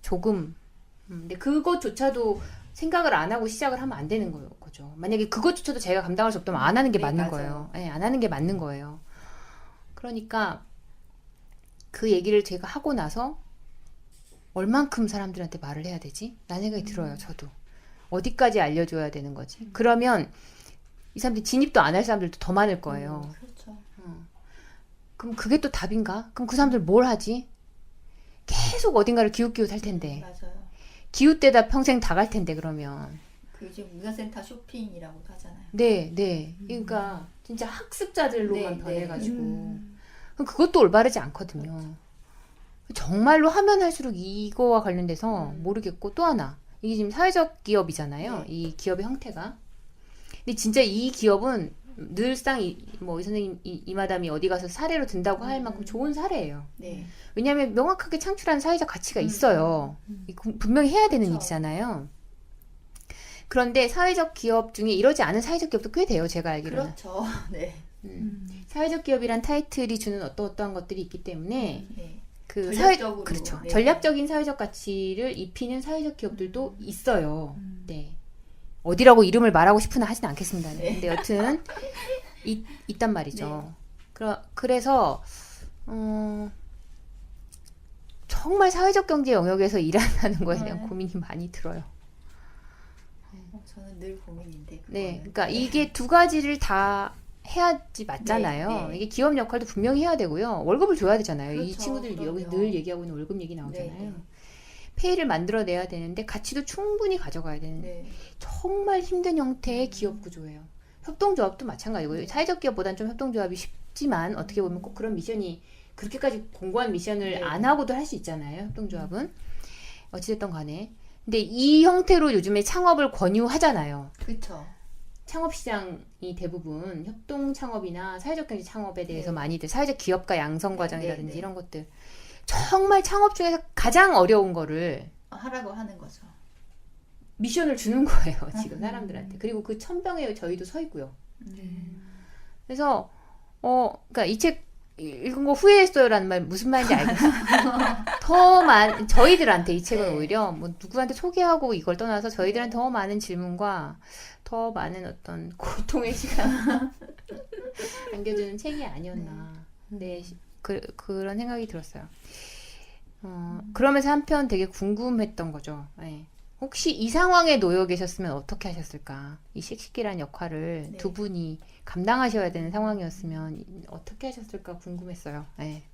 조금. 근데 그것조차도 생각을 안 하고 시작을 하면 안 되는 거죠. 만약에 그것조차도 제가 감당할 수 없다면 안 하는 게 네, 맞는 맞아요. 거예요. 네, 안 하는 게 맞는 거예요. 그러니까 그 얘기를 제가 하고 나서 얼만큼 사람들한테 말을 해야 되지? 라는 생각이 들어요. 저도. 어디까지 알려줘야 되는 거지? 그러면 이 사람들이 진입도 안 할 사람들도 더 많을 거예요. 그렇죠. 그럼 그게 또 답인가? 그럼 그 사람들 뭘 하지? 계속 어딘가를 기웃기웃 할 텐데. 맞아요. 기웃대다 평생 다 갈 텐데, 그러면. 그 지금 문화센터 쇼핑이라고도 하잖아요. 네. 그러니까 진짜 학습자들로만 네, 변해가지고. 그럼 그것도 올바르지 않거든요. 정말로 하면 할수록 이거와 관련돼서 모르겠고, 또 하나. 이게 지금 사회적 기업이잖아요. 네. 이 기업의 형태가. 근데 진짜 이 기업은 늘상 이 선생님, 이 마담이 어디 가서 사례로 든다고 할 만큼 좋은 사례예요. 네. 왜냐하면 명확하게 창출하는 사회적 가치가 있어요. 분명히 해야 되는 그쵸. 일이잖아요. 그런데 사회적 기업 중에 이러지 않은 사회적 기업도 꽤 돼요. 제가 알기로는. 그렇죠. 네. 사회적 기업이란 타이틀이 주는 어떠한 것들이 있기 때문에 네. 그 전략적으로. 그렇죠. 네. 전략적인 사회적 가치를 입히는 사회적 기업들도 있어요. 네. 어디라고 이름을 말하고 싶으나 하진 않겠습니다. 네. 근데 여튼 있단 말이죠. 그래서 정말 사회적 경제 영역에서 일한다는 거에 대한 고민이 많이 들어요. 저는 늘 고민인데. 그거는. 네, 그러니까 이게 두 가지를 다 해야지 맞잖아요. 네, 네. 이게 기업 역할도 분명히 해야 되고요. 월급을 줘야 되잖아요. 이 그렇죠, 친구들이 여기 그럼요. 늘 얘기하고 있는 월급 얘기 나오잖아요. 네, 네. 페이를 만들어내야 되는데 가치도 충분히 가져가야 되는 네. 정말 힘든 형태의 기업 구조예요. 협동조합도 마찬가지고요. 사회적 기업보다는 좀 협동조합이 쉽지만 어떻게 보면 꼭 그런 미션이 그렇게까지 공고한 미션을 네. 안 하고도 할 수 있잖아요. 협동조합은. 어찌됐든 간에. 근데 이 형태로 요즘에 창업을 권유하잖아요. 그렇죠. 창업 시장이 대부분 협동 창업이나 사회적 경제 창업에 대해서 네. 많이들 사회적 기업가 양성 과정이라든지 네, 네. 이런 것들 정말 창업 중에서 가장 어려운 거를 하라고 하는 거죠. 미션을 주는 거예요, 지금 사람들한테. 그리고 그 천병에 저희도 서 있고요. 그래서 그러니까 이 책 읽은 거 후회했어요라는 말 무슨 말인지 알겠어요. 저희들한테 이 책은 네. 오히려 뭐 누구한테 소개하고 이걸 떠나서 저희들한테 더 많은 질문과 더 많은 어떤 고통의 시간 안겨주는 책이 아니었나. 네, 그런 생각이 들었어요. 그러면서 한편 되게 궁금했던 거죠. 네. 혹시 이 상황에 놓여 계셨으면 어떻게 하셨을까? 이 씩씩이란 역할을 네. 두 분이 감당하셔야 되는 상황이었으면 어떻게 하셨을까 궁금했어요. 네.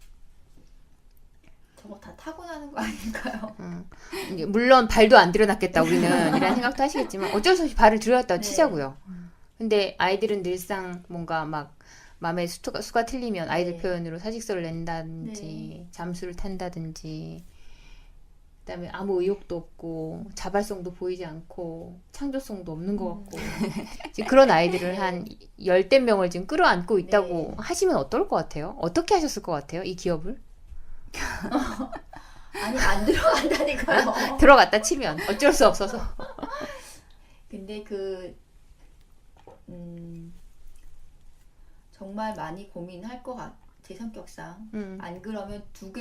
저거 다 타고나는 거 아닐까요? 이게 물론 발도 안 들여놨겠다 우리는 이런 생각도 하시겠지만 어쩔 수 없이 발을 들여놨다고 네. 치자고요. 근데 아이들은 늘상 뭔가 막 마음의 수가 틀리면 아이들 네. 표현으로 사직서를 낸다든지 네. 잠수를 탄다든지 그다음에 아무 의욕도 없고 자발성도 보이지 않고 창조성도 없는 것 같고 지금 그런 아이들을 한 열댓 명을 지금 끌어안고 있다고 네. 하시면 어떨 것 같아요? 어떻게 하셨을 것 같아요? 이 기업을? 아니 안 들어간다니까요. 들어갔다 치면 어쩔 수 없어서 근데 정말 많이 고민할 것 같아. 제 성격상. 안 그러면 두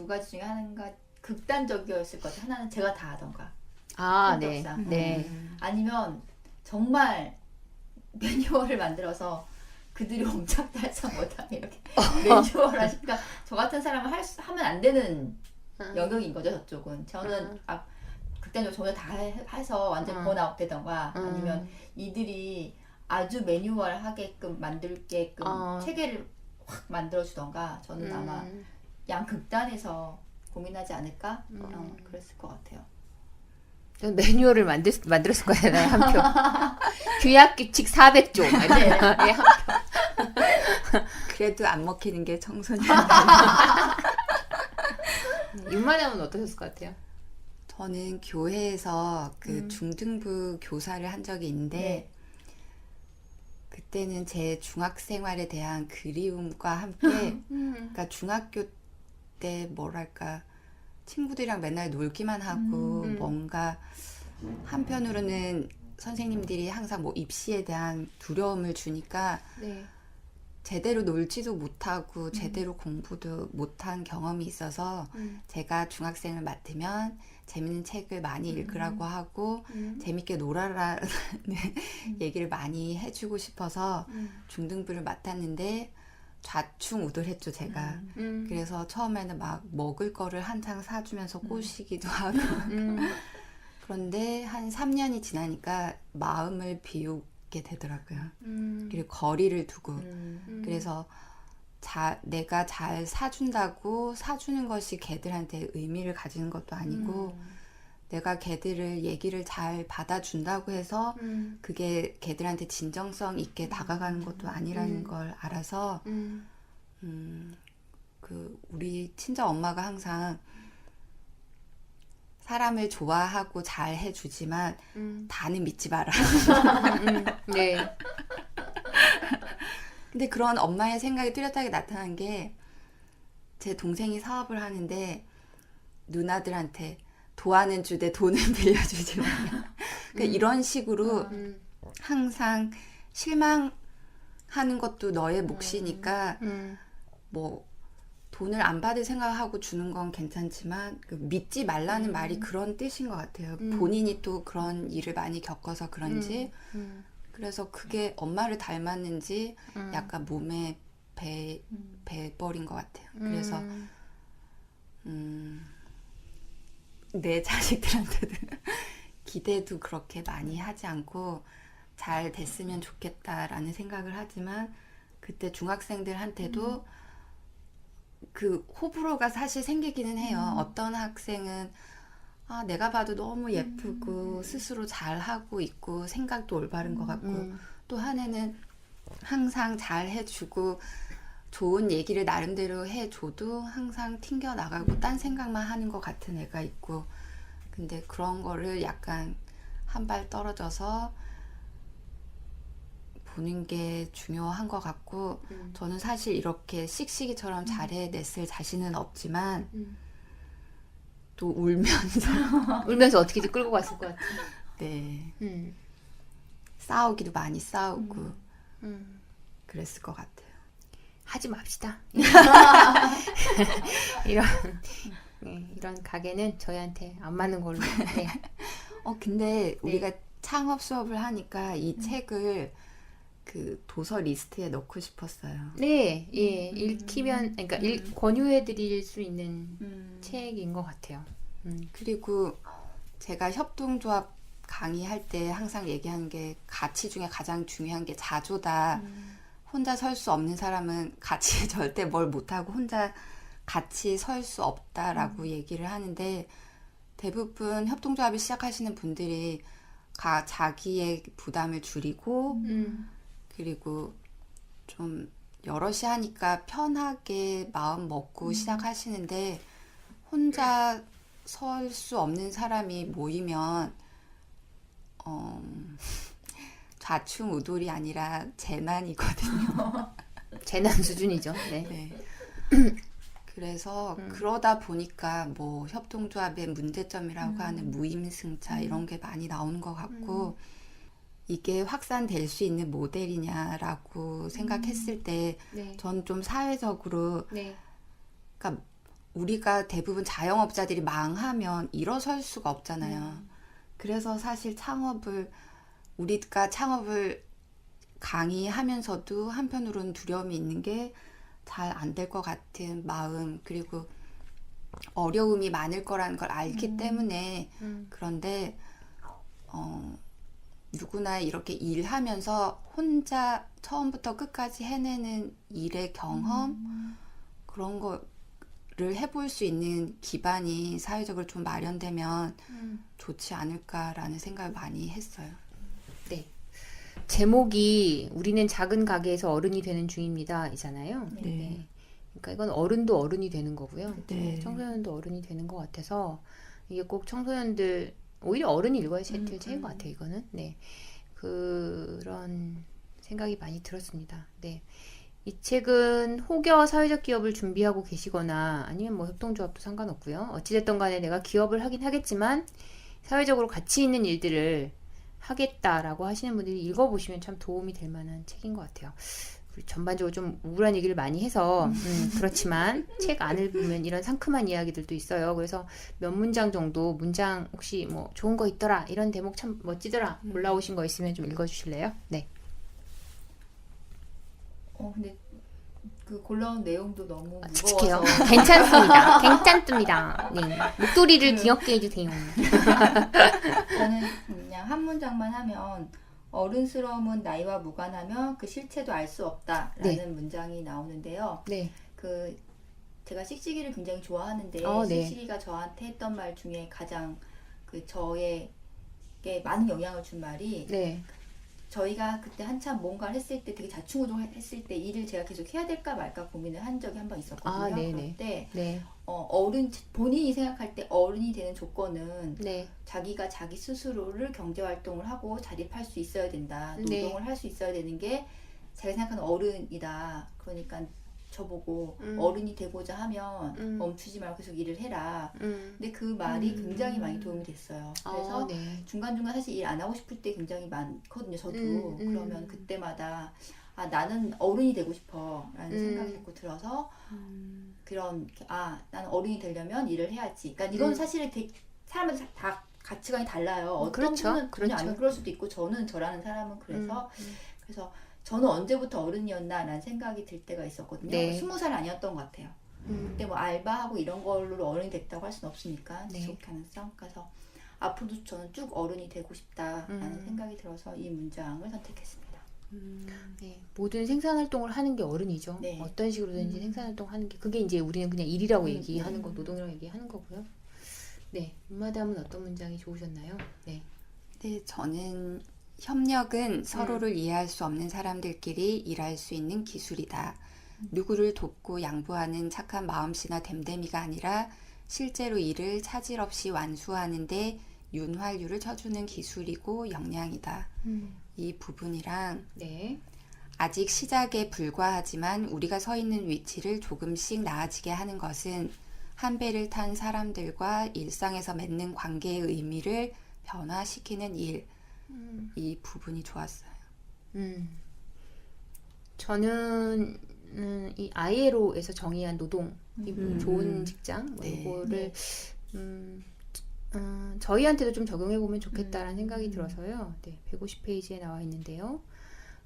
가지 중에 하나가 극단적이었을 것 같아요. 하나는 제가 다 하던가. 네. 성격상. 네. 아니면 정말 매뉴얼을 만들어서 그들이 엄청 달성 못하게 이렇게 매뉴얼 하니까 저 같은 사람은 하면 안 되는 영역인 거죠. 저쪽은. 저는 극단적으로 저는 다 해서 완전 번아웃 되던가 아니면 이들이 아주 매뉴얼 하게끔 만들게끔 체계를 확 만들어주던가 저는 아마 양극단에서 고민하지 않을까? 그랬을 것 같아요. 저는 매뉴얼을 만들었을 거예요. 한 표. 규약 규칙 400조. 네. 한 표. 그래도 안 먹히는 게 청소년. 윤마담은 어떠셨을 것 같아요? 저는 교회에서 그 중등부 교사를 한 적이 있는데 네. 그때는 제 중학 생활에 대한 그리움과 함께 그러니까 중학교 때 뭐랄까 친구들이랑 맨날 놀기만 하고 뭔가 한편으로는 선생님들이 항상 뭐 입시에 대한 두려움을 주니까 네. 제대로 놀지도 못하고 제대로 공부도 못한 경험이 있어서 제가 중학생을 맡으면 재밌는 책을 많이 읽으라고 하고 재밌게 놀아라는 얘기를 많이 해주고 싶어서 중등부를 맡았는데 좌충우돌했죠 제가. 그래서 처음에는 막 먹을 거를 한창 사주면서 꼬시기도 하고 그런데 한 3년이 지나니까 마음을 비우게 되더라고요. 그리고 거리를 두고 그래서 내가 잘 사준다고 사주는 것이 걔들한테 의미를 가지는 것도 아니고 내가 걔들을 얘기를 잘 받아준다고 해서 그게 걔들한테 진정성 있게 다가가는 것도 아니라는 걸 알아서 우리 친정 엄마가 항상 사람을 좋아하고 잘 해주지만 다는 믿지 마라. 네. 근데 그런 엄마의 생각이 뚜렷하게 나타난 게 제 동생이 사업을 하는데 누나들한테 도와는 주되 돈은 빌려주지 마. 그러니까 이런 식으로 항상 실망하는 것도 너의 몫이니까 뭐 돈을 안 받을 생각하고 주는 건 괜찮지만 믿지 말라는 말이 그런 뜻인 것 같아요. 본인이 또 그런 일을 많이 겪어서 그런지 그래서 그게 엄마를 닮았는지 약간 몸에 배버린 것 같아요. 그래서 내 자식들한테도 기대도 그렇게 많이 하지 않고 잘 됐으면 좋겠다라는 생각을 하지만 그때 중학생들한테도 그 호불호가 사실 생기기는 해요. 어떤 학생은 내가 봐도 너무 예쁘고 스스로 잘하고 있고 생각도 올바른 것 같고 또 한 애는 항상 잘 해주고 좋은 얘기를 나름대로 해줘도 항상 튕겨나가고 딴 생각만 하는 것 같은 애가 있고 근데 그런 거를 약간 한 발 떨어져서 보는 게 중요한 것 같고 저는 사실 이렇게 씩씩이처럼 잘해냈을 자신은 없지만 또 울면서 어떻게든 끌고 갔을 것 같아. 네. 싸우기도 많이 싸우고 그랬을 것 같아요. 하지 맙시다. 이런 가게는 저희한테 안 맞는 걸로. 네. 근데 우리가 창업 수업을 하니까 이 책을 그 도서 리스트에 넣고 싶었어요. 네, 예, 읽히면, 그러니까 권유해드릴 수 있는 책인 것 같아요. 그리고 제가 협동조합 강의할 때 항상 얘기하는 게 가치 중에 가장 중요한 게 자조다. 혼자 설 수 없는 사람은 같이 절대 뭘 못하고 혼자 같이 설 수 없다라고 얘기를 하는데 대부분 협동조합을 시작하시는 분들이 자기의 부담을 줄이고 그리고 좀 여럿이 하니까 편하게 마음 먹고 시작하시는데 혼자 설 수 없는 사람이 모이면 좌충우돌이 아니라 재난이거든요. 재난 수준이죠. 네. 네. 그래서 그러다 보니까 뭐 협동조합의 문제점이라고 하는 무임승차 이런 게 많이 나오는 것 같고 이게 확산될 수 있는 모델이냐라고 생각했을 때 전 좀 사회적으로 그러니까 우리가 대부분 자영업자들이 망하면 일어설 수가 없잖아요. 그래서 사실 우리가 창업을 강의하면서도 한편으로는 두려움이 있는 게 잘 안 될 것 같은 마음 그리고 어려움이 많을 거라는 걸 알기 때문에 그런데 누구나 이렇게 일하면서 혼자 처음부터 끝까지 해내는 일의 경험 그런 거를 해볼 수 있는 기반이 사회적으로 좀 마련되면 좋지 않을까라는 생각을 많이 했어요. 네. 제목이 우리는 작은 가게에서 어른이 되는 중입니다 이잖아요. 네. 그러니까 이건 어른도 어른이 되는 거고요. 네. 청소년도 어른이 되는 것 같아서 이게 꼭 청소년들 오히려 어른이 읽어야 될 책인 것 같아요. 이거는 그런 생각이 많이 들었습니다. 네. 이 책은 혹여 사회적 기업을 준비하고 계시거나 아니면 뭐 협동조합도 상관없고요. 어찌됐든 간에 내가 기업을 하긴 하겠지만 사회적으로 가치 있는 일들을 하겠다라고 하시는 분들이 읽어보시면 참 도움이 될 만한 책인 것 같아요. 전반적으로 좀 우울한 얘기를 많이 해서 그렇지만 책 안을 보면 이런 상큼한 이야기들도 있어요. 그래서 몇 문장 정도 문장 혹시 뭐 좋은 거 있더라 이런 대목 참 멋지더라 골라오신 거 있으면 좀 읽어주실래요? 네. 근데 그 골라온 내용도 너무 칙칙해요. 무거워서 괜찮습니다. 괜찮습니다. 네. 목도리를 귀엽게 해주세요. 저는 그냥 한 문장만 하면 어른스러움은 나이와 무관하며 그 실체도 알 수 없다라는 문장이 나오는데요. 네. 제가 씩씩이를 굉장히 좋아하는데 네. 씩씩이가 저한테 했던 말 중에 가장 저에게 많은 영향을 준 말이 저희가 그때 한참 뭔가를 했을 때 되게 자충우돌 했을 때 일을 제가 계속 해야 될까 말까 고민을 한 적이 한 번 있었거든요. 그럴 때 본인이 생각할 때 어른이 되는 조건은 자기가 자기 스스로를 경제활동을 하고 자립할 수 있어야 된다. 노동을 할 수 있어야 되는 게 자기가 생각하는 어른이다. 그러니까 저보고 어른이 되고자 하면 멈추지 말고 계속 일을 해라. 근데 그 말이 굉장히 많이 도움이 됐어요. 그래서 중간중간 사실 일 안 하고 싶을 때 굉장히 많거든요. 저도. 그러면 그때마다 나는 어른이 되고 싶어 라는 생각이 자꾸 들어서 나는 어른이 되려면 일을 해야지. 그러니까 이건 사실은 사람마다 다 가치관이 달라요. 어떤 분은 전혀 안 그럴 수도 있고 저는 저라는 사람은 그래서 저는 언제부터 어른이었나라는 생각이 들 때가 있었거든요. 네. 20살 아니었던 것 같아요. 그때 뭐 알바하고 이런 걸로 어른이 됐다고 할 수는 없으니까 네. 지속하면서. 그래서 앞으로도 저는 쭉 어른이 되고 싶다라는 생각이 들어서 이 문장을 선택했습니다. 네, 모든 생산활동을 하는 게 어른이죠. 네. 어떤 식으로든지 생산활동 하는 게 그게 이제 우리는 그냥 일이라고 얘기하는 거, 노동이라고 얘기하는 거고요. 네, 문마담은 어떤 문장이 좋으셨나요? 네, 네, 저는 협력은 서로를 이해할 수 없는 사람들끼리 일할 수 있는 기술이다. 누구를 돕고 양보하는 착한 마음씨나 됨됨이가 아니라 실제로 일을 차질 없이 완수하는데 윤활유를 쳐주는 기술이고 역량이다. 이 부분이랑 네, 아직 시작에 불과하지만 우리가 서 있는 위치를 조금씩 나아지게 하는 것은 한 배를 탄 사람들과 일상에서 맺는 관계의 의미를 변화시키는 일. 이 부분이 좋았어요. 저는 이 아이에로에서 정의한 노동, 좋은 직장, 뭐 네. 이거를 저희한테도 좀 적용해 보면 좋겠다라는 생각이 들어서요. 네, 150페이지에 나와 있는데요.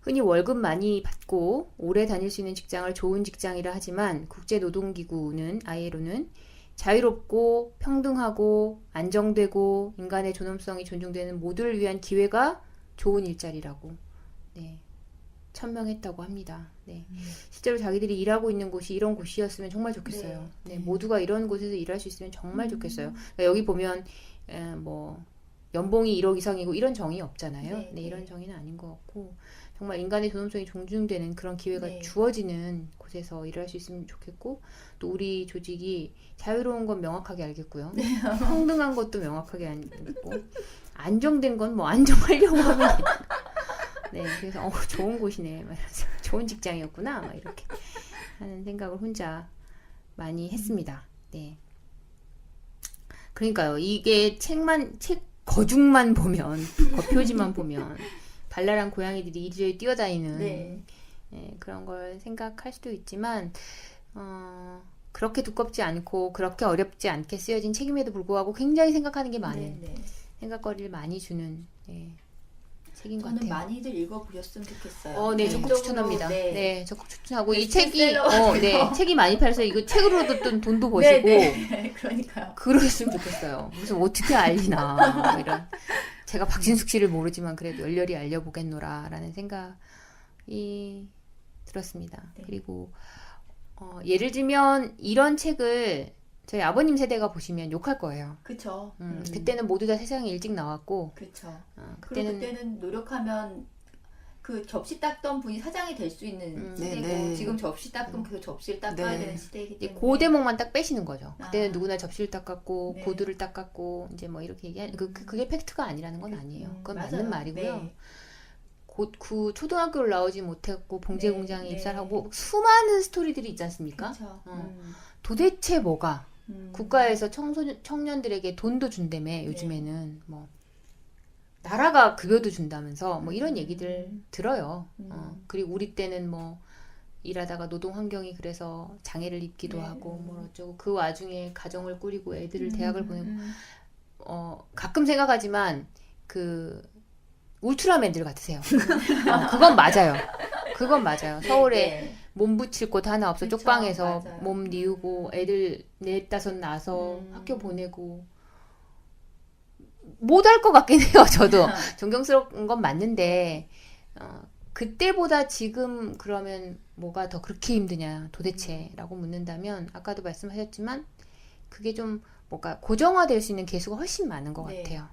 흔히 월급 많이 받고 오래 다닐 수 있는 직장을 좋은 직장이라 하지만 국제노동기구는 ILO는 자유롭고 평등하고 안정되고 인간의 존엄성이 존중되는 모두를 위한 기회가 좋은 일자리라고 네, 천명했다고 합니다. 네. 실제로 자기들이 일하고 있는 곳이 이런 곳이었으면 정말 좋겠어요. 네, 모두가 이런 곳에서 일할 수 있으면 정말 좋겠어요. 그러니까 여기 보면 뭐 연봉이 1억 이상이고 이런 정의 없잖아요. 네, 네, 이런 정의는 아닌 것 같고 정말 인간의 존엄성이 존중되는 그런 기회가 네. 주어지는 곳에서 일할 수 있으면 좋겠고 또 우리 조직이 자유로운 건 명확하게 알겠고요. 평등한 것도 명확하게 알겠고 안정된 건 뭐 안정하려고 하면 네, 그래서 좋은 곳이네, 말해서 좋은 직장이었구나, 막 이렇게 하는 생각을 혼자 많이 했습니다. 네, 그러니까요, 이게 책 거중만 보면, 겉표지만 보면 발랄한 고양이들이 이리저리 뛰어다니는 네. 그런 걸 생각할 수도 있지만 그렇게 두껍지 않고 그렇게 어렵지 않게 쓰여진 책임에도 불구하고 굉장히 생각하는 게 많은 생각거리를 많이 주는 책인 것 저는 같아요. 많이 읽어보셨으면 좋겠어요. 네, 적극 추천합니다. 네. 네, 적극 추천하고 이 베스트셀러 책이 네, 책이 많이 팔려서 이거 책으로도 또 돈도 버시고 네. 그러니까요. 그러셨으면 좋겠어요. 무슨 어떻게 알리나 뭐 이런. 제가 박진숙 씨를 모르지만 그래도 열렬히 알려보겠노라라는 생각이 들었습니다. 네. 그리고 예를 들면 이런 책을 저희 아버님 세대가 보시면 욕할 거예요. 그쵸. 그때는 모두 다 세상에 일찍 나왔고 그쵸. 그때는 그때는 노력하면 그 접시 닦던 분이 사장이 될 수 있는 시대고 네. 지금 접시 닦으면 그 접시를 닦아야 되는 시대이기 때문에 그 대목만 딱 빼시는 거죠. 그때는 아. 누구나 접시를 닦았고 네. 구두를 닦았고 이제 뭐 이렇게 얘기하는 그게 팩트가 아니라는 건 아니에요. 그건 맞아요. 맞는 말이고요. 네. 그 초등학교를 나오지 못했고 봉제 네, 공장에 네. 입사를 하고 수많은 스토리들이 있지 않습니까? 그쵸. 도대체 뭐가 국가에서 청년들에게 돈도 네. 준다며 요즘에는 뭐 나라가 급여도 준다면서 뭐 이런 얘기들 들어요. 그리고 우리 때는 뭐 일하다가 노동 환경이 그래서 장애를 입기도 네. 하고 뭐 어쩌고 그 와중에 가정을 꾸리고 애들을 대학을 보내고 가끔 생각하지만 그 울트라맨들 같으세요. 그건 맞아요. 그건 맞아요. 서울에 네. 몸 붙일 곳 하나 없어 그쵸, 쪽방에서 맞아요. 몸 니우고 애들 넷다섯 낳아서 학교 보내고 못할 것 같긴 해요. 저도 존경스러운 건 맞는데 그때보다 지금 그러면 뭐가 더 그렇게 힘드냐 도대체라고 묻는다면 아까도 말씀하셨지만 그게 좀 뭔가 고정화될 수 있는 개수가 훨씬 많은 것 네. 같아요.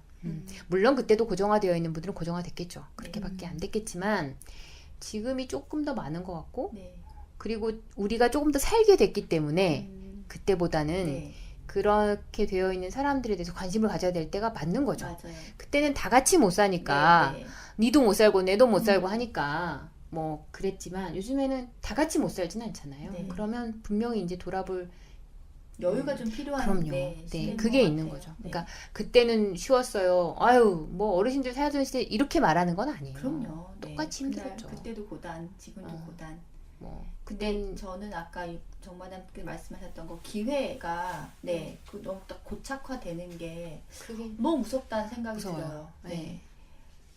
물론 그때도 고정화되어 있는 분들은 고정화됐겠죠. 그렇게밖에 안 됐겠지만 지금이 조금 더 많은 것 같고 네. 그리고 우리가 조금 더 살게 됐기 때문에 그때보다는 네. 그렇게 되어 있는 사람들에 대해서 관심을 가져야 될 때가 맞는 거죠. 맞아요. 그때는 다 같이 못 사니까 네. 니도 못 살고 내도 못 살고 하니까 뭐 그랬지만 요즘에는 다 같이 못 살지는 않잖아요. 네. 그러면 분명히 이제 돌아볼 여유가 좀 필요한 그럼요. 네, 그게 있는 거죠. 그러니까 그때는 쉬웠어요. 아유, 뭐 어르신들 살던 시대 이렇게 말하는 건 아니에요. 그럼요. 똑같이 힘들었죠. 그때도 고단, 지금도 고단. 뭐 근데 저는 아까 정마담께 말씀하셨던 거 기회가 그 너무 딱 고착화되는 게 그게 너무 무섭다는 생각이 무서워요. 들어요. 네.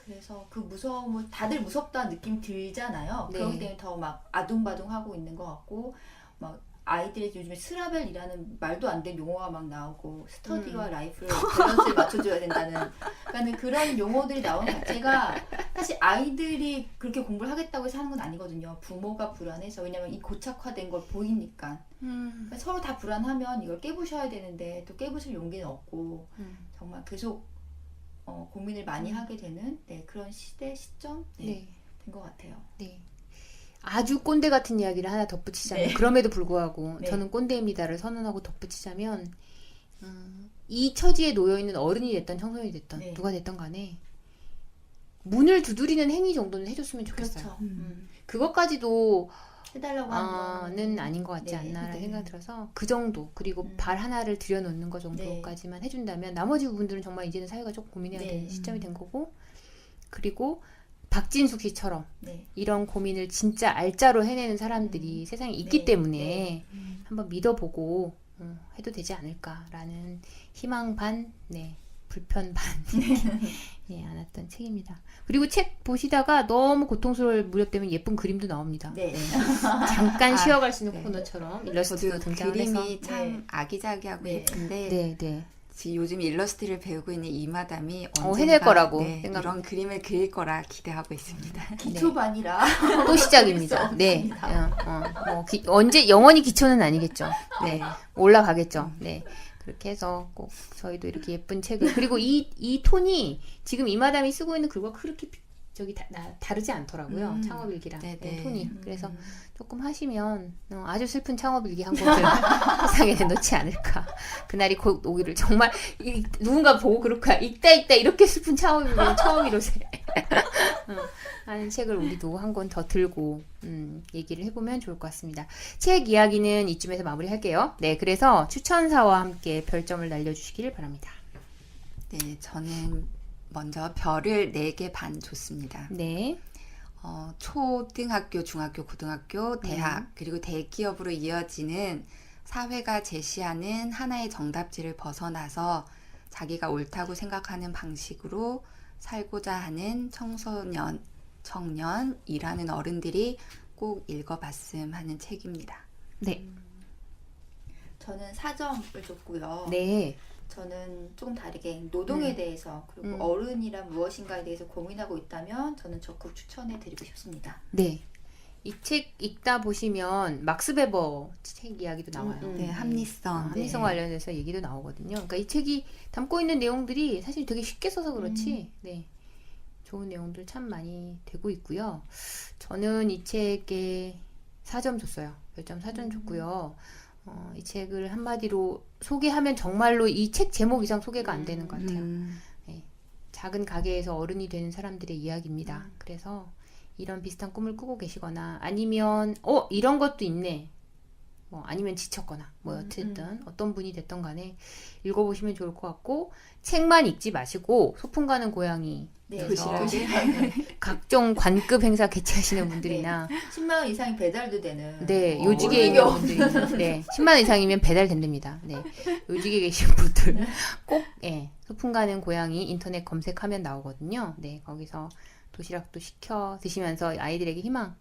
그래서 그 무서움을 다들 무섭다는 느낌 들잖아요. 네. 그렇기 때문에 더 막 아둥바둥하고 있는 것 같고 막 아이들이 요즘에 스라벨이라는 말도 안 되는 용어가 막 나오고 스터디와 라이프를 밸런스를 맞춰줘야 된다는 그러니까 그런 용어들이 나오는 자체가 사실 아이들이 그렇게 공부를 하겠다고 해서 하는 건 아니거든요. 부모가 불안해서 왜냐면 이 고착화된 걸 보이니까 그러니까 서로 다 불안하면 이걸 깨부셔야 되는데 또 깨부실 용기는 없고 정말 계속 고민을 많이 하게 되는 그런 시점 네. 된 것 같아요. 네. 아주 꼰대 같은 이야기를 하나 덧붙이자면 네. 그럼에도 불구하고 네. 저는 꼰대입니다를 선언하고 덧붙이자면 이 처지에 놓여있는 어른이 됐던 청소년이 됐던 네. 누가 됐던 간에 문을 두드리는 행위 정도는 해줬으면 좋겠어요. 그렇죠. 그것까지도 해달라고 하는 는 아닌 것 같지 네. 않나라는 네. 생각이 들어서 그 정도 그리고 발 하나를 들여놓는 거 정도까지만 해준다면 나머지 부분들은 정말 이제는 사회가 조금 고민해야 네. 되는 시점이 된 거고 그리고 박진숙 씨처럼 네. 이런 고민을 진짜 알짜로 해내는 사람들이 세상에 있기 네. 때문에 네. 한번 믿어보고 해도 되지 않을까라는 희망 반, 불편 반 안았던 책입니다. 그리고 책 보시다가 너무 고통스러울 무렵되면 예쁜 그림도 나옵니다. 네. 잠깐 쉬어갈 수 있는 네. 코너처럼 일러스트가 저도 등장을 해서 그림이 참 아기자기하고 네. 예쁜데 네. 지금 요즘 일러스트를 배우고 있는 이마담이 해낼 거라고 생각 이런 그림을 그릴 거라 기대하고 있습니다. 기초반이라 또 시작입니다. 네. 언제 영원히 기초는 아니겠죠. 네. 올라가겠죠. 네. 그렇게 해서 꼭 저희도 이렇게 예쁜 책을 그리고 이 톤이 지금 이마담이 쓰고 있는 글과 그렇게 다르지 않더라고요. 창업일기랑 네네. 톤이. 그래서 조금 하시면 아주 슬픈 창업일기 한 권을 세상에 내놓지 않을까. 그날이 곧 오기를 정말 누군가 보고 그럴 거야. 읽다 이렇게 슬픈 창업일기는 처음이로세. 하는 책을 우리도 한 권 더 들고 얘기를 해보면 좋을 것 같습니다. 책 이야기는 이쯤에서 마무리할게요. 네, 그래서 추천사와 함께 별점을 날려주시길 바랍니다. 네, 저는 먼저 별을 4개 반 줬습니다. 네. 초등학교, 중학교, 고등학교, 대학 그리고 대기업으로 이어지는 사회가 제시하는 하나의 정답지를 벗어나서 자기가 옳다고 생각하는 방식으로 살고자 하는 청소년, 청년, 일하는 어른들이 꼭 읽어봤음 하는 책입니다. 네. 저는 4점을 줬고요. 네. 저는 조금 다르게 노동에 대해서 그리고 어른이란 무엇인가에 대해서 고민하고 있다면 저는 적극 추천해드리고 싶습니다. 네. 이 책 읽다 보시면 막스 베버 책 이야기도 나와요. 네, 합리성. 합리성 관련해서 얘기도 나오거든요. 그러니까 이 책이 담고 있는 내용들이 사실 되게 쉽게 써서 그렇지, 좋은 내용들 참 많이 되고 있고요. 저는 이 책에 4점 줬어요. 별점 4점 줬고요. 이 책을 한마디로 소개하면 정말로 이 책 제목 이상 소개가 안 되는 것 같아요. 작은 가게에서 어른이 되는 사람들의 이야기입니다. 그래서 이런 비슷한 꿈을 꾸고 계시거나 아니면 이런 것도 있네. 아니면 지쳤거나 어쨌든 어떤 분이 됐던 간에 읽어보시면 좋을 것 같고 책만 읽지 마시고 소풍 가는 고양이 각종 관급 행사 개최하시는 분들이나 10만 원 이상이 배달도 되는 요직에 있는 분들이 10만 원 이상이면 배달된답니다. 요직에 계신 분들 꼭 소풍 가는 고양이 인터넷 검색하면 나오거든요. 거기서 도시락도 시켜 드시면서 아이들에게 희망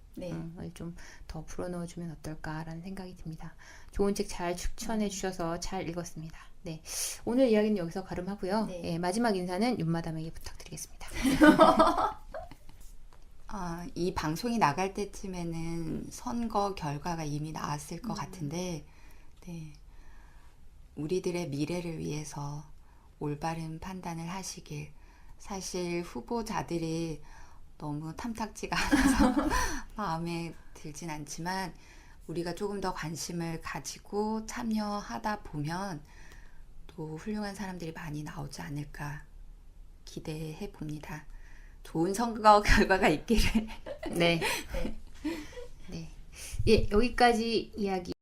좀 더 불어넣어주면 어떨까라는 생각이 듭니다. 좋은 책 잘 추천해 주셔서 잘 읽었습니다. 오늘 이야기는 여기서 가름하고요. 마지막 인사는 윤마담에게 부탁드리겠습니다. 이 방송이 나갈 때쯤에는 선거 결과가 이미 나왔을 것 같은데 우리들의 미래를 위해서 올바른 판단을 하시길. 사실 후보자들이 너무 탐탁지가 않아서 마음에 들진 않지만 우리가 조금 더 관심을 가지고 참여하다 보면 또 훌륭한 사람들이 많이 나오지 않을까 기대해 봅니다. 좋은 선거 결과가 있기를. 여기까지 이야기